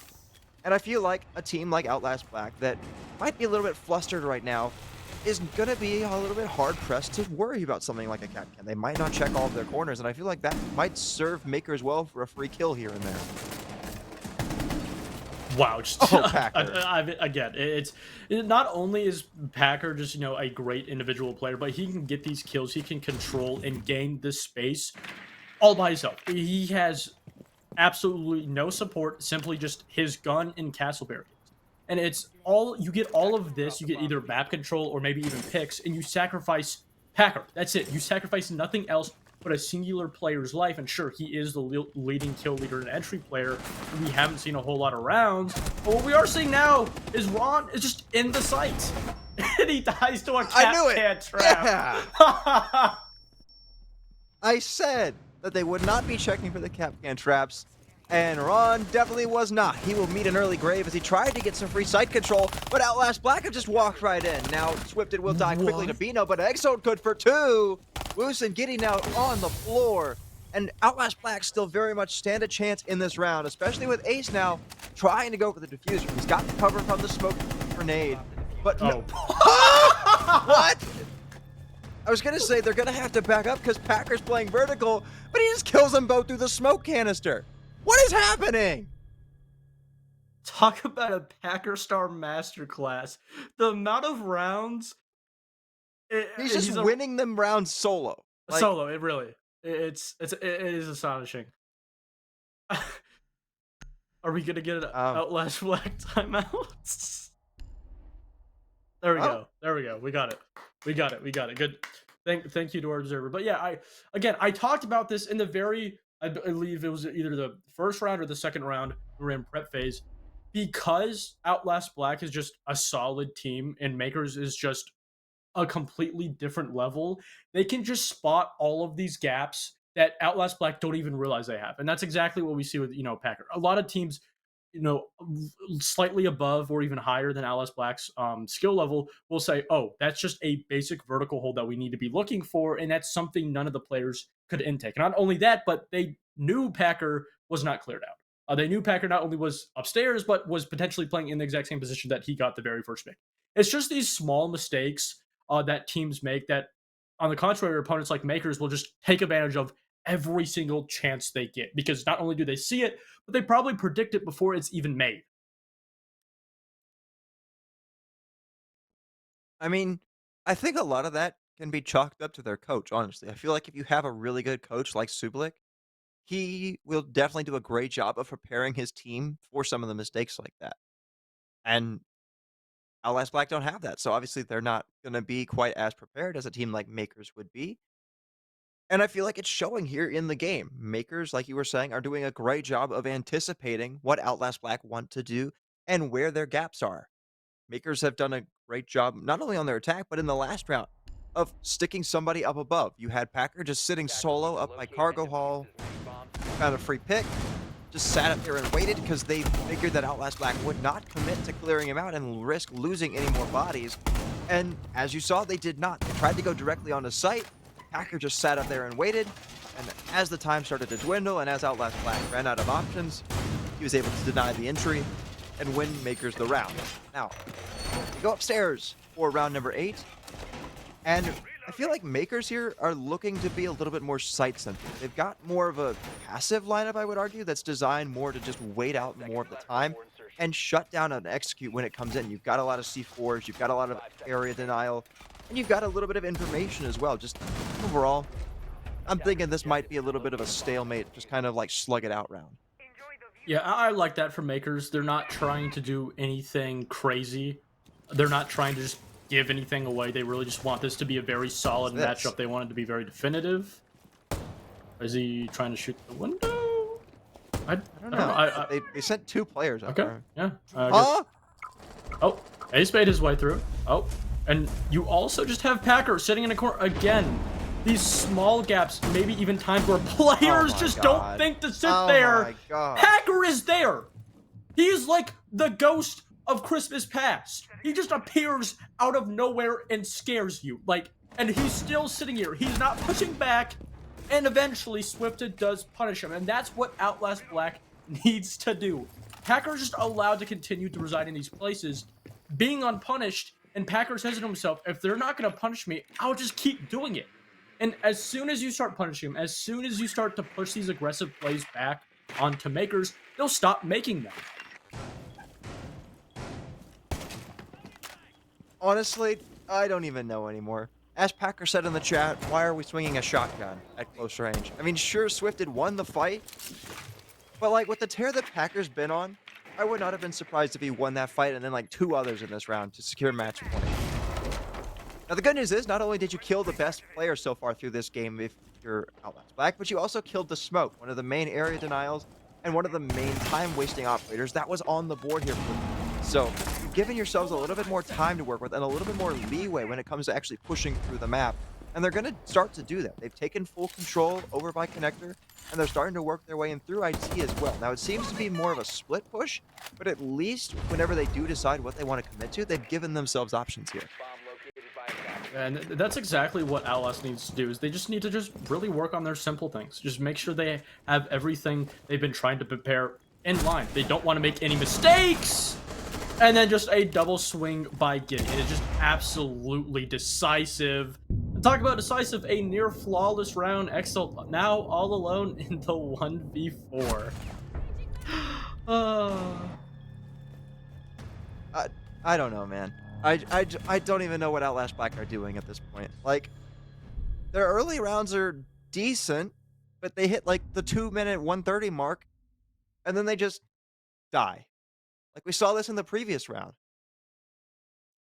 And I feel like a team like Outlast Black that might be a little bit flustered right now is going to be a little bit hard-pressed to worry about something like a Capcan. They might not check all of their corners, and I feel like that might serve MKERS well for a free kill here and there. Wow, just, Packer. Again, it's not only is Packer just, you know, a great individual player, but he can get these kills, he can control and gain this space all by himself. He has absolutely no support, simply just his gun and castle barriers. And it's all, you get all of this, you get either map control or maybe even picks, and you sacrifice Packer. That's it. You sacrifice nothing else but a singular player's life. And sure, he is the leading kill leader and entry player. We haven't seen a whole lot of rounds. But what we are seeing now is Ron is just in the sight. And he dies to a cat trap. Yeah. I said that they would not be checking for the Capcan traps. And Ron definitely was not. He will meet an early grave as he tried to get some free sight control, but Outlast Black have just walked right in. Now, Swifted will die quickly to Bino, but Exode good for two. Woosen getting out on the floor. And Outlast Black still very much stand a chance in this round, especially with Ace now trying to go for the diffuser. He's got the cover from the smoke grenade, but no. What? I was gonna say they're gonna have to back up because Packer's playing vertical, but he just kills them both through the smoke canister. What is happening? Talk about a Packer Star masterclass. The amount of rounds. He's just winning them rounds solo. Like, solo, it really. It is astonishing. Are we gonna get an Outlast Black timeout? There we go. There we go. We got it. We got it. Good. Thank you to our observer. But yeah, I talked about this in the very, I believe it was either the first round or the second round. We were in prep phase. Because Outlast Black is just a solid team and MKERS is just a completely different level, they can just spot all of these gaps that Outlast Black don't even realize they have. And that's exactly what we see with, Packer. A lot of teams, slightly above or even higher than Outlast Black's skill level will say, oh, that's just a basic vertical hold that we need to be looking for. And that's something none of the players could intake. And not only that, but they knew Packer was not cleared out. They knew Packer not only was upstairs, but was potentially playing in the exact same position that he got the very first pick. It's just these small mistakes that teams make that, on the contrary, opponents like MKERS will just take advantage of every single chance they get. Because not only do they see it, but they probably predict it before it's even made. I mean, I think a lot of that can be chalked up to their coach, honestly. I feel like if you have a really good coach like Sublik, he will definitely do a great job of preparing his team for some of the mistakes like that. And Outlast Black don't have that, so obviously they're not going to be quite as prepared as a team like MKERS would be. And I feel like it's showing here in the game. MKERS, like you were saying, are doing a great job of anticipating what Outlast Black want to do and where their gaps are. MKERS have done a great job, not only on their attack, but in the last round, of sticking somebody up above. You had Packer just sitting solo up by Cargo Hall, found a free pick, just sat up there and waited because they figured that Outlast Black would not commit to clearing him out and risk losing any more bodies. And as you saw, they did not. They tried to go directly onto site. Packer just sat up there and waited. And as the time started to dwindle and as Outlast Black ran out of options, he was able to deny the entry and win MKERS the round. Now, we go upstairs for round number 8. And I feel like MKERS here are looking to be a little bit more site-centric. They've got more of a passive lineup, I would argue, that's designed more to just wait out more of the time and shut down and execute when it comes in. You've got a lot of C4s, you've got a lot of area denial, and you've got a little bit of information as well. Just overall, I'm thinking this might be a little bit of a stalemate, just kind of like slug it out round. Yeah, I like that from MKERS. They're not trying to do anything crazy. They're not trying to just give anything away. They really just want this to be a very solid matchup. They want it to be very definitive. Is he trying to shoot the window? I don't know. They sent 2 players out there. Yeah. Huh? Oh, Ace made his way through. Oh, and you also just have Packer sitting in a corner again. These small gaps, maybe even times where players just don't think to sit there. Packer is there. He is like the ghost of Christmas past. He just appears out of nowhere and scares you. And he's still sitting here. He's not pushing back. And eventually, Swifted does punish him. And that's what Outlast Black needs to do. Packer's just allowed to continue to reside in these places, being unpunished. And Packer says to himself, if they're not going to punish me, I'll just keep doing it. And as soon as you start punishing him, as soon as you start to push these aggressive plays back onto MKERS, they'll stop making them. Honestly, I don't even know anymore. As Packer said in the chat, why are we swinging a shotgun at close range? I mean, sure, Swifted won the fight, but with the tear that Packer's been on, I would not have been surprised if he won that fight and then 2 others in this round to secure match point. Now, the good news is, not only did you kill the best player so far through this game if you're Outlast Black, but you also killed the Smoke, one of the main area denials and one of the main time-wasting operators that was on the board here for you. So, you've given yourselves a little bit more time to work with and a little bit more leeway when it comes to actually pushing through the map. And they're going to start to do that. They've taken full control over by Connector, and they're starting to work their way in through IT as well. Now, it seems to be more of a split push, but at least whenever they do decide what they want to commit to, they've given themselves options here. And that's exactly what Outlast needs to do, is they just need to just really work on their simple things. Just make sure they have everything they've been trying to prepare in line. They don't want to make any mistakes! And then just a double swing by Giddy. It is just absolutely decisive. Talk about decisive, a near flawless round. Exalt now all alone in the 1v4. I don't know, man. I don't even know what Outlast Black are doing at this point. Like, their early rounds are decent, but they hit like the 2-minute 130 mark, and then they just die. Like we saw this in the previous round.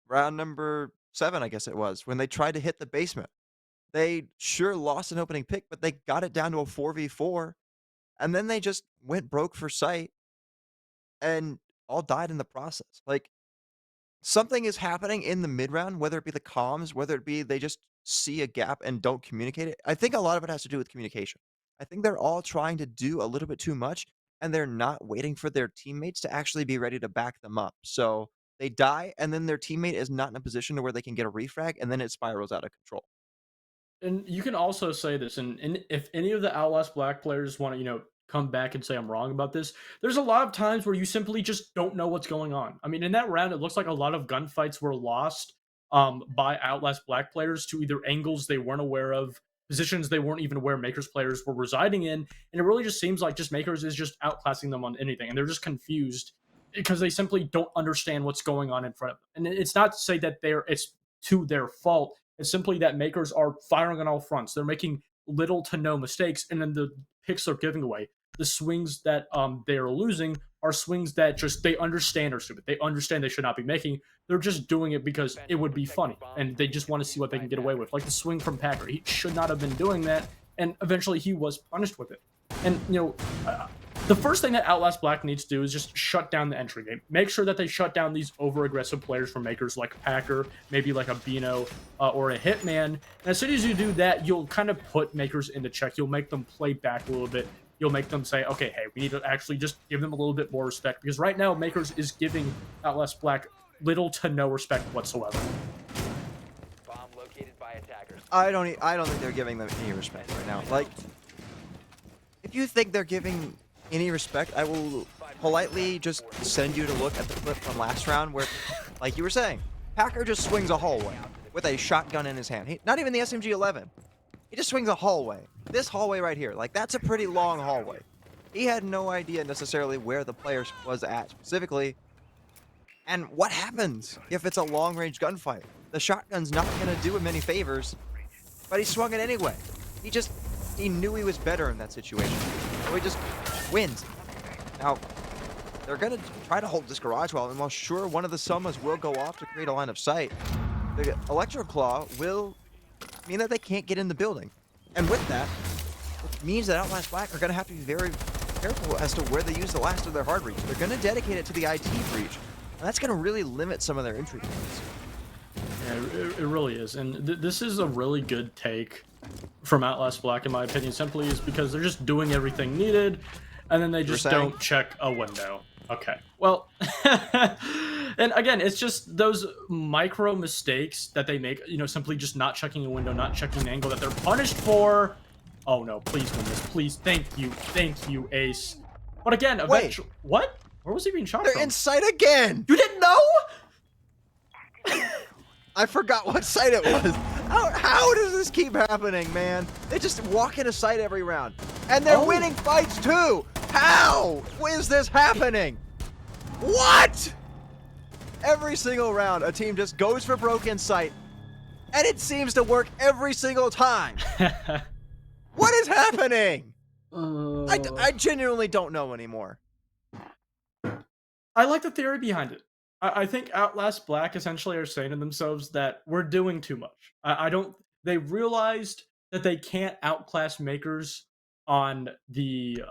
Round number 7, I guess it was, when they tried to hit the basement. They sure lost an opening pick, but they got it down to a 4v4, and then they just went broke for sight and all died in the process. Like, something is happening in the mid round, whether it be the comms, whether it be they just see a gap and don't communicate it. I think a lot of it has to do with communication. I think they're all trying to do a little bit too much, and they're not waiting for their teammates to actually be ready to back them up. So they die, and then their teammate is not in a position to where they can get a refrag, and then it spirals out of control. And you can also say this, and if any of the Outlast Black players want to, come back and say I'm wrong about this, there's a lot of times where you simply just don't know what's going on. I mean, in that round, it looks like a lot of gunfights were lost by Outlast Black players to either angles they weren't aware of, positions they weren't even aware MKERS players were residing in, and it really just seems like just MKERS is just outclassing them on anything, and they're just confused because they simply don't understand what's going on in front of them. And it's not to say that it's to their fault. It's simply that MKERS are firing on all fronts. They're making little to no mistakes, and then the picks they're giving away, the swings that they are losing are swings that just they understand are stupid. They understand they should not be making. They're just doing it because it would be funny, and they just want to see what they can get away with. Like the swing from Packer, he should not have been doing that, and eventually he was punished with it. And the first thing that Outlast Black needs to do is just shut down the entry game. Make sure that they shut down these over-aggressive players from MKERS like Packer, maybe like a Bino or a Hitman. And as soon as you do that, you'll kind of put MKERS into check. You'll make them play back a little bit. You'll make them say, okay, hey, we need to actually just give them a little bit more respect. Because right now, MKERS is giving Outlast Black little to no respect whatsoever. Bomb located by attackers. I don't think they're giving them any respect right now. Like, if you think they're giving any respect, I will politely just send you to look at the clip from last round where, like you were saying, Packer just swings a hallway with a shotgun in his hand. Not even the SMG-11. He just swings a hallway. This hallway right here. Like, that's a pretty long hallway. He had no idea necessarily where the player was at specifically. And what happens if it's a long-range gunfight? The shotgun's not going to do him any favors, but he swung it anyway. He knew he was better in that situation. So he just wins. Now, they're going to try to hold this garage wall, and while sure one of the Summers will go off to create a line of sight, the Electro Claw will mean that they can't get in the building. And with that, it means that Outlast Black are going to have to be very careful as to where they use the last of their hard reach. They're going to dedicate it to the IT breach, and that's going to really limit some of their entry points. Yeah, it really is. And this is a really good take from Outlast Black, in my opinion, simply is because they're just doing everything needed, and then they just don't check a window. Okay. Well, and again, it's just those micro mistakes that they make, simply just not checking a window, not checking an angle that they're punished for. Oh no, please win this. Please. Thank you, Ace. But again, eventually. What? Where was he being shot from? They're in sight again! You didn't know? I forgot what site it was. How does this keep happening, man? They just walk into sight every round. And they're winning fights too! How is this happening? What? Every single round, a team just goes for broken sight, and it seems to work every single time. What is happening? I genuinely don't know anymore. I like the theory behind it. I think Outlast Black essentially are saying to themselves that we're doing too much. They realized that they can't outclass MKERS on the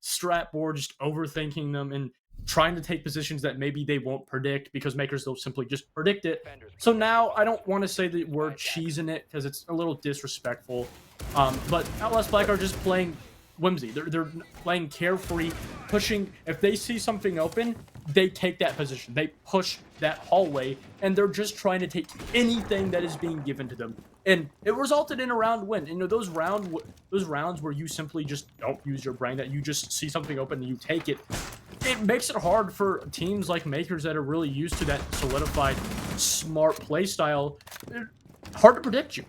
strat board, just overthinking them and trying to take positions that maybe they won't predict because MKERS will simply just predict it. So now I don't want to say the word cheesing it because it's a little disrespectful. But Outlast Black are just playing whimsy. They're playing carefree, pushing. If they see something open, they take that position. They push that hallway, and they're just trying to take anything that is being given to them. And it resulted in a round win. Those rounds where you simply just don't use your brain, that you just see something open and you take it. It makes it hard for teams like MKERS that are really used to that solidified, smart play style. Hard to predict you.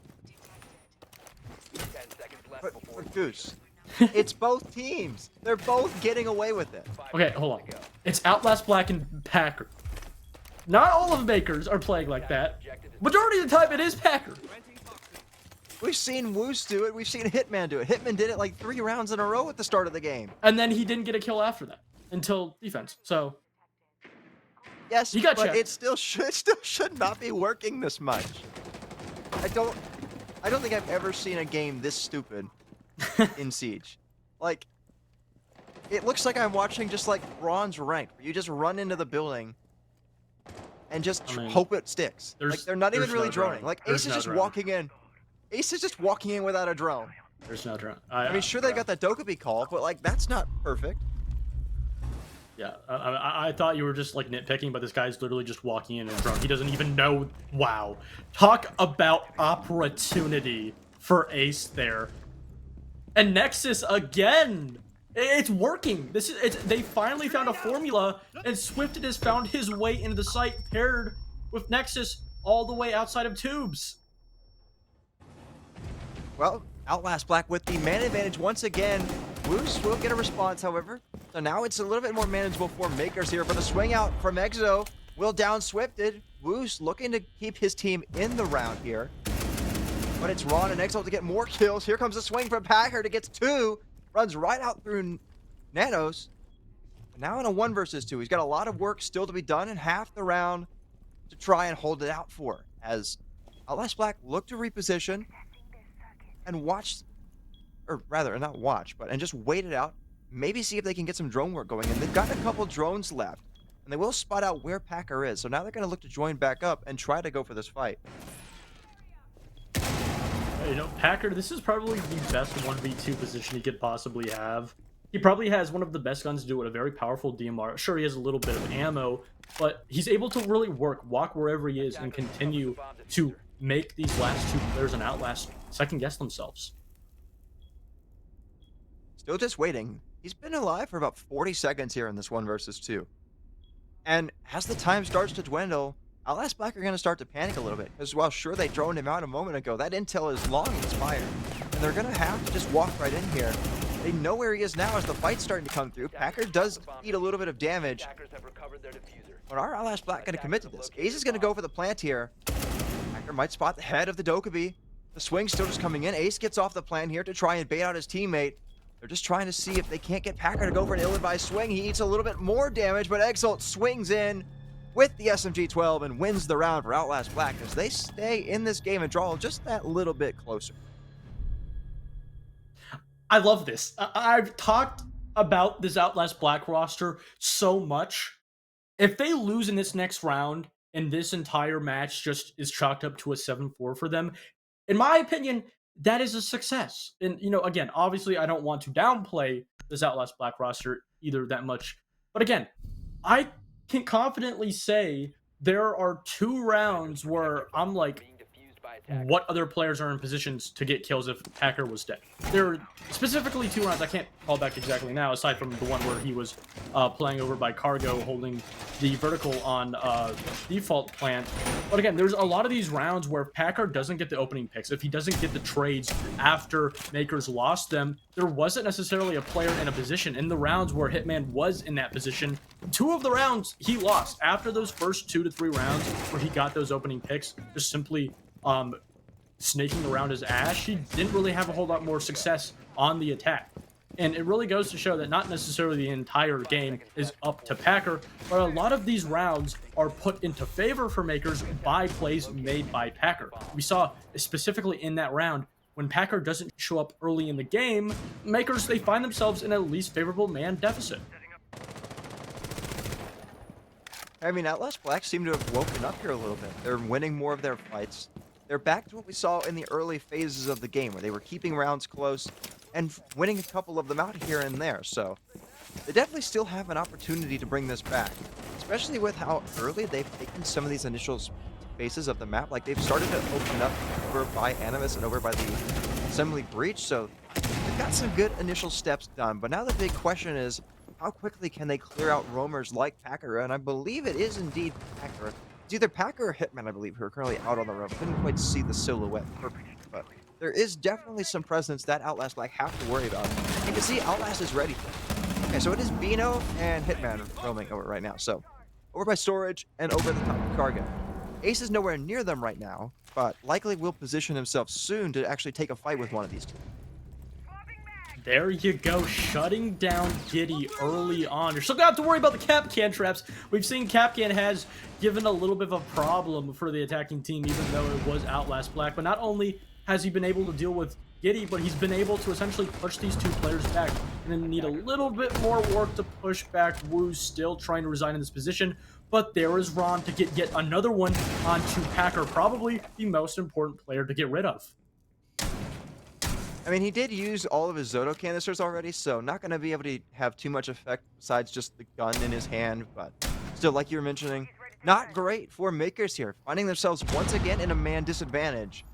But Goose, it's both teams. They're both getting away with it. Okay, hold on. It's Outlast Black and Packer. Not all of the makers are playing like that. Majority of the time, it is Packer. We've seen Woos do it. We've seen Hitman do it. Hitman did it like 3 rounds in a row at the start of the game. And then he didn't get a kill after that until defense. So yes, he got but checked. it still should not be working this much. I don't think I've ever seen a game this stupid in Siege. Like, it looks like I'm watching just like bronze rank, where you just run into the building and just hope it sticks. Like, they're not even really droning. Like, Ace is just walking in. Ace is just walking in without a drone. There's no drone. I mean, sure, they got that Dokkaebi call, but like, that's not perfect. Yeah, I thought you were just like nitpicking, but this guy's literally just walking in a drone. He doesn't even know. Wow. Talk about opportunity for Ace there. And Nexus again. It's working. They finally found a formula, and Swifted has found his way into the site paired with Nexus all the way outside of tubes. Well, Outlast Black with the man advantage once again. Woos will get a response, however. So now it's a little bit more manageable for Makers here, but the swing out from Exo will down Swifted. Woos looking to keep his team in the round here. But it's Ron and Exo to get more kills. Here comes the swing from Packer to get 2. Runs right out through Nanos. Now in a 1 versus 2. He's got a lot of work still to be done in half the round to try and hold it out for. As Outlast Black look to reposition and watch, or rather not watch, but and just wait it out. Maybe see if they can get some drone work going. And they've got a couple drones left. And they will spot out where Packer is. So now they're going to look to join back up and try to go for this fight. You know, Packer, this is probably the best 1v2 position he could possibly have. He probably has one of the best guns to do it, a very powerful DMR. Sure, he has a little bit of ammo, but he's able to really walk wherever he is, and continue to make these last 2 players in Outlast second-guess themselves. Still just waiting. He's been alive for about 40 seconds here in this 1 versus 2. And as the time starts to dwindle, Outlast Black are going to start to panic a little bit, because while sure they droned him out a moment ago, that intel is long expired. And they're going to have to just walk right in here. They know where he is now as the fight's starting to come through. Packer does eat a little bit of damage. But are Outlast Black going to commit to this? Ace is going to go for the plant here. Packer might spot the head of the Dokkaebi. The swing's still just coming in. Ace gets off the plant here to try and bait out his teammate. They're just trying to see if they can't get Packer to go for an ill-advised swing. He eats a little bit more damage, but Exalt swings in with the SMG-12 and wins the round for Outlast Black as they stay in this game and draw just that little bit closer. I love this. I've talked about this Outlast Black roster so much. If they lose in this next round and this entire match just is chalked up to a 7-4 for them, in my opinion, that is a success. And, you know, again, obviously I don't want to downplay this Outlast Black roster either that much. But again, I can confidently say there are 2 rounds where I'm like, what other players are in positions to get kills if Packer was dead? There are specifically 2 rounds. I can't call back exactly now, aside from the one where he was playing over by Cargo, holding the vertical on default plant. But again, there's a lot of these rounds where Packer doesn't get the opening picks. If he doesn't get the trades after Makers lost them, there wasn't necessarily a player in a position. In the rounds where Hitman was in that position, 2 of the rounds he lost. After those first 2 to 3 rounds where he got those opening picks, just simply snaking around his ash, he didn't really have a whole lot more success on the attack. And it really goes to show that not necessarily the entire game is up to Packer, but a lot of these rounds are put into favor for Makers by plays made by Packer. We saw specifically in that round, when Packer doesn't show up early in the game, Makers, they find themselves in a least favorable man deficit. I mean, Outlast Black seem to have woken up here a little bit. They're winning more of their fights. They're back to what we saw in the early phases of the game, where they were keeping rounds close and winning a couple of them out here and there. So they definitely still have an opportunity to bring this back, especially with how early they've taken some of these initial phases of the map. Like, they've started to open up over by Animus and over by the Assembly Breach. So they've got some good initial steps done. But now the big question is, how quickly can they clear out roamers like Packer? And I believe it is indeed Packer. It's either Packer or Hitman, I believe, who are currently out on the road. Couldn't quite see the silhouette perfectly, but there is definitely some presence that Outlast Black have to worry about. You can see Outlast is ready. Okay, so it is Bino and Hitman roaming over right now. So over by storage and over the top of cargo. Ace is nowhere near them right now, but likely will position himself soon to actually take a fight with one of these two. There you go, shutting down Giddy early on. You're still gonna have to worry about the Capcan traps. We've seen Capcan has given a little bit of a problem for the attacking team, even though it was Outlast Black. But not only has he been able to deal with Giddy, but he's been able to essentially push these two players back. And then need a little bit more work to push back Woo's still trying to resign in this position. But there is Ron to get yet another one onto Packer, probably the most important player to get rid of. I mean, he did use all of his Zoto canisters already, so not going to be able to have too much effect besides just the gun in his hand, but still, like you were mentioning, not great for MKERS here, finding themselves once again in a man disadvantage.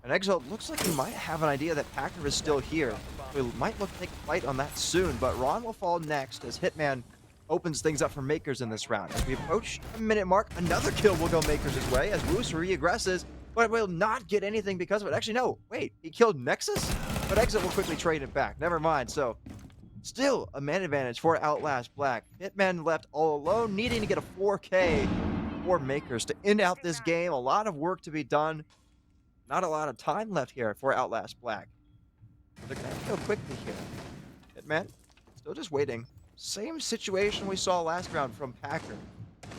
And Exalt looks like he might have an idea that Packer is still here. We might look to take a fight on that soon, but Ron will fall next as Hitman opens things up for MKERS in this round. As we approach a minute mark, another kill will go MKERS' way as Woos re-aggresses, but will not get anything because of it. Actually, no, wait, he killed Nexus? But Exit will quickly trade it back. Never mind, so still a man advantage for Outlast Black. Hitman left all alone, needing to get a 4K for MKERS to end out this game. A lot of work to be done. Not a lot of time left here for Outlast Black. They're going to go quickly here. Hitman, still just waiting. Same situation we saw last round from Packer.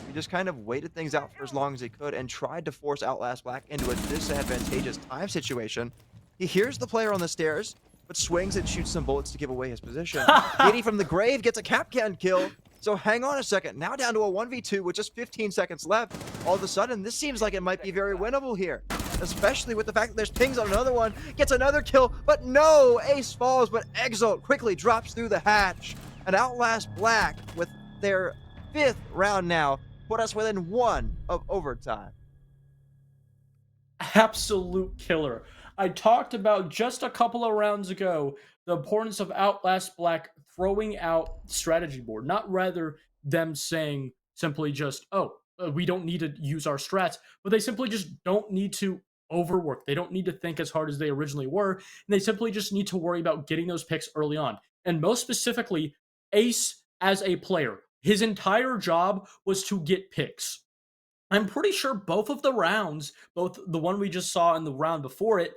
He just kind of waited things out for as long as he could and tried to force Outlast Black into a disadvantageous time situation. He hears the player on the stairs, but swings and shoots some bullets to give away his position. Giddy from the grave gets a Capcan kill. So hang on a second. Now down to a 1v2 with just 15 seconds left. All of a sudden, this seems like it might be very winnable here. Especially with the fact that there's pings on another one. Gets another kill, but no! Ace falls, but Exalt quickly drops through the hatch. And Outlast Black, with their 5th round now, put us within 1 of overtime. Absolute killer. I talked about just a couple of rounds ago the importance of Outlast Black throwing out strategy board, not rather them saying simply just, oh, we don't need to use our strats, but they simply just don't need to overwork. They don't need to think as hard as they originally were, and they simply just need to worry about getting those picks early on. And most specifically, Ace as a player, his entire job was to get picks. I'm pretty sure both of the rounds, both the one we just saw and the round before it,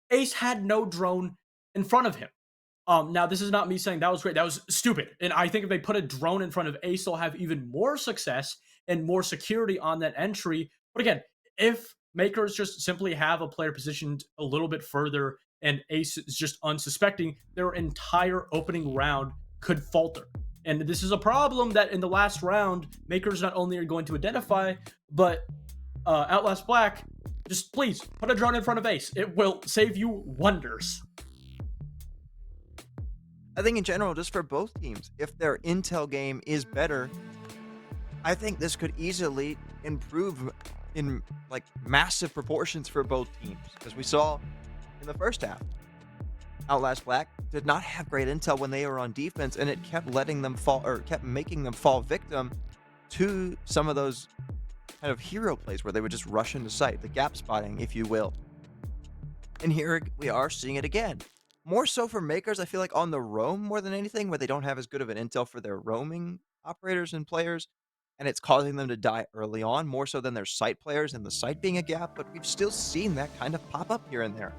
Ace had no drone in front of him. Now, this is not me saying that was great. That was stupid. And I think if they put a drone in front of Ace, they'll have even more success and more security on that entry. But again, if MKERS just simply have a player positioned a little bit further and Ace is just unsuspecting, their entire opening round could falter. And this is a problem that in the last round, MKERS not only are going to identify, but Outlast Black, just please put a drone in front of Ace. It will save you wonders. I think in general, just for both teams, if their intel game is better, I think this could easily improve in like massive proportions for both teams. Because we saw in the first half, Outlast Black did not have great intel when they were on defense, and it kept letting them fall, or kept making them fall victim to some of those kind of hero plays where they would just rush into sight, the gap spotting, if you will. And here we are seeing it again. More so for MKERS, I feel like on the roam more than anything, where they don't have as good of an intel for their roaming operators and players, and it's causing them to die early on, more so than their site players and the site being a gap, but we've still seen that kind of pop up here and there,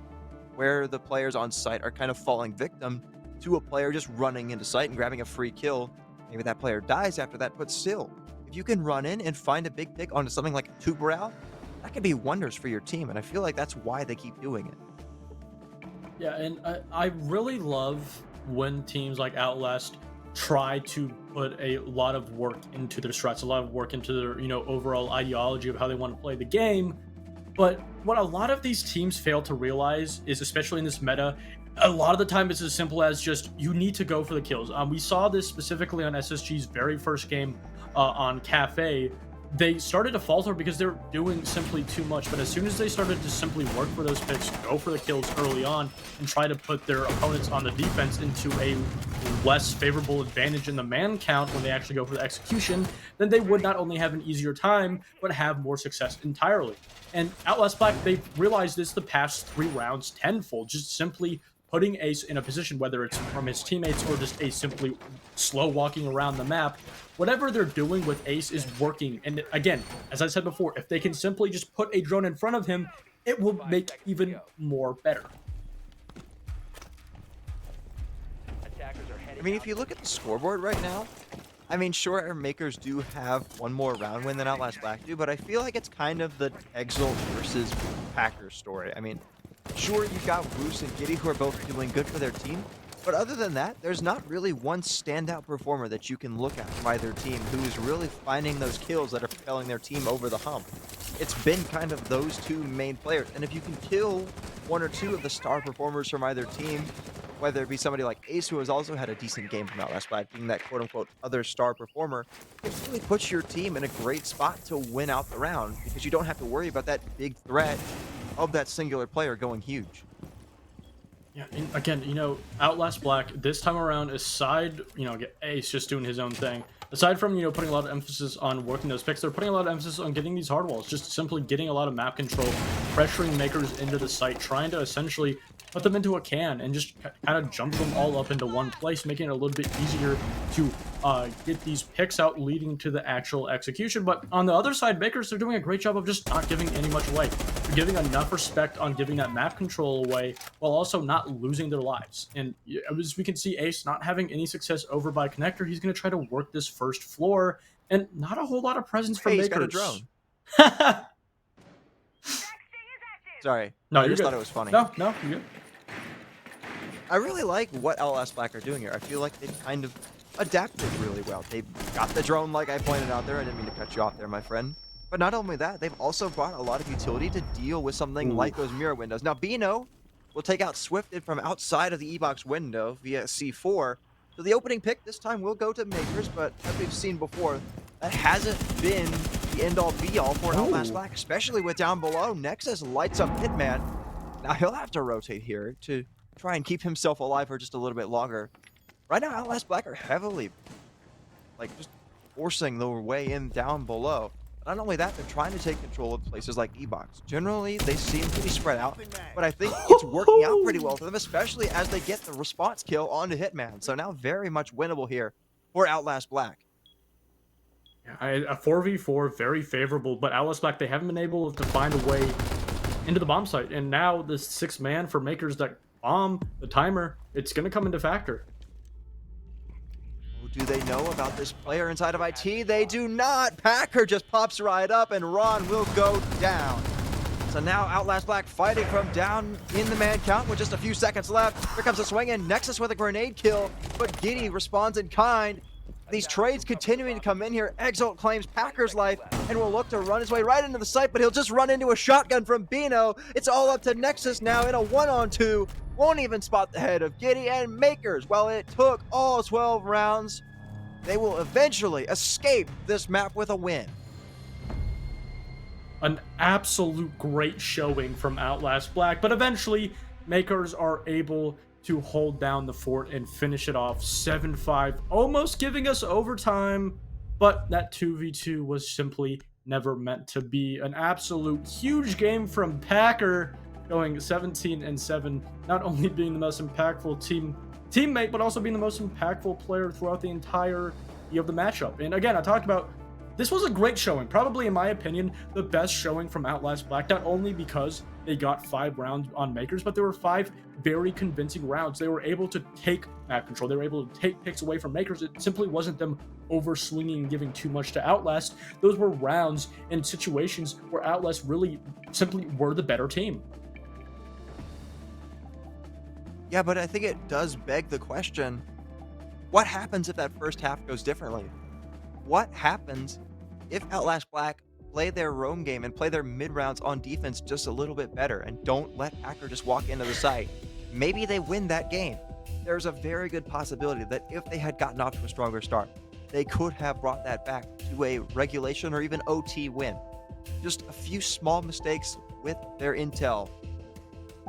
where the players on site are kind of falling victim to a player just running into site and grabbing a free kill. Maybe that player dies after that, but still, if you can run in and find a big pick onto something like 2 morale, that could be wonders for your team, and I feel like that's why they keep doing it. Yeah, and I really love when teams like Outlast try to put a lot of work into their strats, a lot of work into their, overall ideology of how they want to play the game. But what a lot of these teams fail to realize is, especially in this meta, a lot of the time it's as simple as just you need to go for the kills. We saw this specifically on SSG's very first game on Cafe, they started to falter because they're doing simply too much. But as soon as they started to simply work for those picks, go for the kills early on, and try to put their opponents on the defense into a less favorable advantage in the man count when they actually go for the execution, then they would not only have an easier time, but have more success entirely. And Outlast Black, they've realized this the past 3 rounds tenfold, just simply putting Ace in a position, whether it's from his teammates or just Ace simply slow walking around the map. Whatever they're doing with Ace is working. And again, as I said before, if they can simply just put a drone in front of him, it will make even more better. I mean, if you look at the scoreboard right now, I mean, sure, Makers do have one more round win than Outlast Black do, but I feel like it's kind of the Exalt versus Packers story. I mean, sure, you've got Roos and Giddy who are both doing good for their team, but other than that, there's not really one standout performer that you can look at from either team who is really finding those kills that are propelling their team over the hump. It's been kind of those 2 main players, and if you can kill 1 or 2 of the star performers from either team, whether it be somebody like Ace, who has also had a decent game from Outlast Black, being that quote-unquote other star performer, it really puts your team in a great spot to win out the round, because you don't have to worry about that big threat of that singular player going huge. Yeah, and again, you know, Outlast Black, this time around, aside, you know, Ace just doing his own thing, aside from, you know, putting a lot of emphasis on working those picks, they're putting a lot of emphasis on getting these hard walls, just simply getting a lot of map control, pressuring Makers into the site, trying to essentially put them into a can and just kind of jump them all up into one place, making it a little bit easier to get these picks out, leading to the actual execution. But on the other side, Makers, they're doing a great job of just not giving any much away. They're giving enough respect on giving that map control away while also not losing their lives. And as we can see, Ace not having any success over by Connector, he's going to try to work this first floor, and not a whole lot of presence from Makers. He's got a drone. Sorry. No, I you're just good. thought it was funny. No, you're good. I really like what Outlast Black are doing here. I feel like they've kind of adapted really well. They've got the drone, like I pointed out there. I didn't mean to cut you off there, my friend. But not only that, they've also brought a lot of utility to deal with something like those mirror windows. Now, Bino will take out Swifted from outside of the E-Box window via C4. So the opening pick this time will go to Makers, but as we've seen before, that hasn't been the end-all be-all for Outlast Black, especially with down below. Nexus lights up Hitman. Now, he'll have to rotate here to try and keep himself alive for just a little bit longer. Right now, Outlast Black are heavily, like, just forcing their way in down below. But not only that, they're trying to take control of places like E-Box. Generally, they seem pretty spread out, but I think it's working out pretty well for them, especially as they get the response kill onto Hitman. So now very much winnable here for Outlast Black. A 4v4, very favorable, but Outlast Black, they haven't been able to find a way into the bomb site. And now the 6-man for Makers, that bomb, the timer, it's going to come into factor. Do they know about this player inside of IT? They do not. Packer just pops right up, and Ron will go down. So now Outlast Black fighting from down in the man count with just a few seconds left. Here comes a swing in. Nexus with a grenade kill, but Giddy responds in kind. These trades continuing to come in here. Exalt claims Packer's life and will look to run his way right into the site, but he'll just run into a shotgun from Bino. It's all up to Nexus now in a 1-on-2. Won't even spot the head of Giddy and Makers. While it took all 12 rounds, they will eventually escape this map with a win. An absolute great showing from Outlast Black, but eventually Makers are able to hold down the fort and finish it off 7-5, almost giving us overtime, but that 2v2 was simply never meant to be. An absolute huge game from Packer, going 17-7, not only being the most impactful teammate, but also being the most impactful player throughout the entirety of the matchup. And again, I talked about, this was a great showing, probably in my opinion the best showing from Outlast Black, not only because they got 5 rounds on Makers, but there were 5 very convincing rounds. They were able to take map control, they were able to take picks away from Makers. It simply wasn't them over swinging and giving too much to Outlast. Those were rounds and situations where Outlast really simply were the better team. Yeah, but I think it does beg the question, what happens if that first half goes differently? What happens if Outlast Black play their roam game and play their mid-rounds on defense just a little bit better and don't let Packer just walk into the site? Maybe they win that game. There's a very good possibility that if they had gotten off to a stronger start, they could have brought that back to a regulation or even OT win. Just a few small mistakes with their intel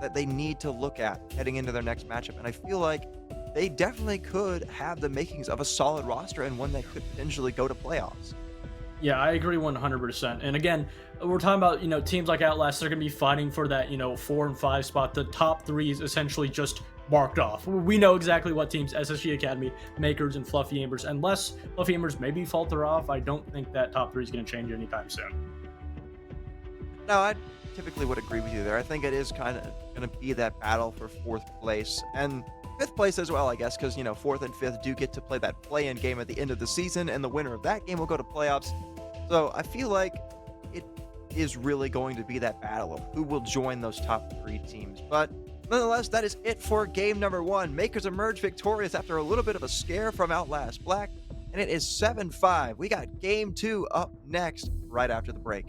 that they need to look at heading into their next matchup. And I feel like they definitely could have the makings of a solid roster and one that could potentially go to playoffs. Yeah, I agree 100%. And again, we're talking about, teams like Outlast, they're going to be fighting for that, 4 and 5 spot. The top 3 is essentially just marked off. We know exactly what teams, SSG Academy, MKERS, and Fluffy Ambers. Unless Fluffy Ambers maybe falter off, I don't think that top 3 is going to change anytime soon. No, I typically would agree with you there. I think it is kind of going to be that battle for 4th place and 5th place as well, I guess, because, 4th and 5th do get to play that play-in game at the end of the season, and the winner of that game will go to playoffs. So I feel like it is really going to be that battle of who will join those top 3 teams. But nonetheless, that is it for game number 1. MKERS emerge victorious after a little bit of a scare from Outlast Black, and it is 7-5. We got game 2 up next right after the break.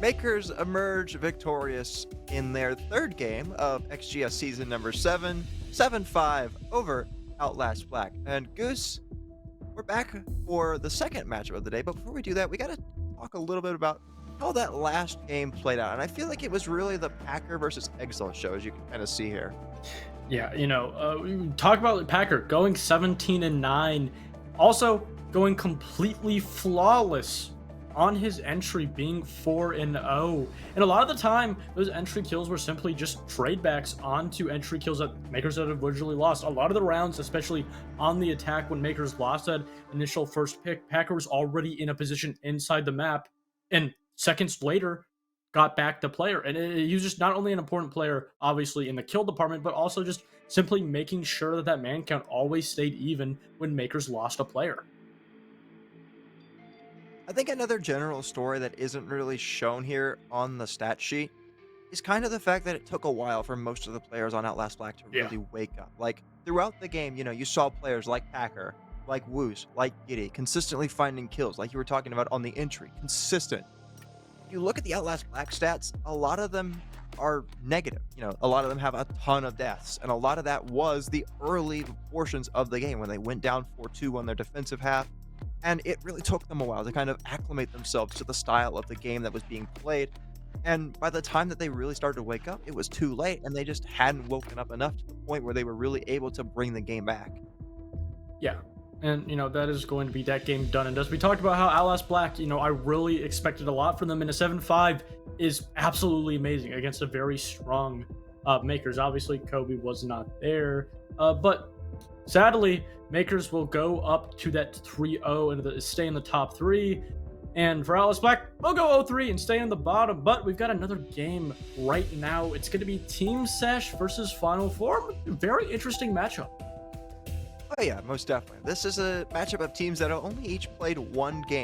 Makers emerge victorious in their third game of XGS season number 7, 7-5 over Outlast Black. And Goose, we're back for the second matchup of the day, but before we do that, we got to talk a little bit about how that last game played out. And I feel like it was really the Packer versus Exile show, as you can kind of see here. Yeah, we talk about Packer going 17-9, also going completely flawless on his entry, being 4-0. And a lot of the time, those entry kills were simply just trade backs onto entry kills that Makers had originally lost. A lot of the rounds, especially on the attack when Makers lost that initial first pick, Packer was already in a position inside the map, and seconds later, got back the player. And he was just not only an important player, obviously, in the kill department, but also just simply making sure that that man count always stayed even when Makers lost a player. I think another general story that isn't really shown here on the stat sheet is kind of the fact that it took a while for most of the players on Outlast Black to really wake up. Like, throughout the game, you saw players like Packer, like Woos, like Giddy, consistently finding kills, like you were talking about on the entry, consistent. If you look at the Outlast Black stats, a lot of them are negative. A lot of them have a ton of deaths, and a lot of that was the early portions of the game when they went down 4-2 on their defensive half. And it really took them a while to kind of acclimate themselves to the style of the game that was being played. And by the time that they really started to wake up, it was too late, and they just hadn't woken up enough to the point where they were really able to bring the game back. Yeah. And, that is going to be that game done and dust. We talked about how Outlast Black, I really expected a lot from them, and a 7-5 is absolutely amazing against a very strong Makers. Obviously, Kobe was not there, but sadly, Makers will go up to that 3-0 and stay in the top 3. And for Outlast Black, we'll go 0-3 and stay in the bottom. But we've got another game right now. It's going to be Team Sesh versus Final Four. Very interesting matchup. Oh yeah, most definitely. This is a matchup of teams that have only each played one game.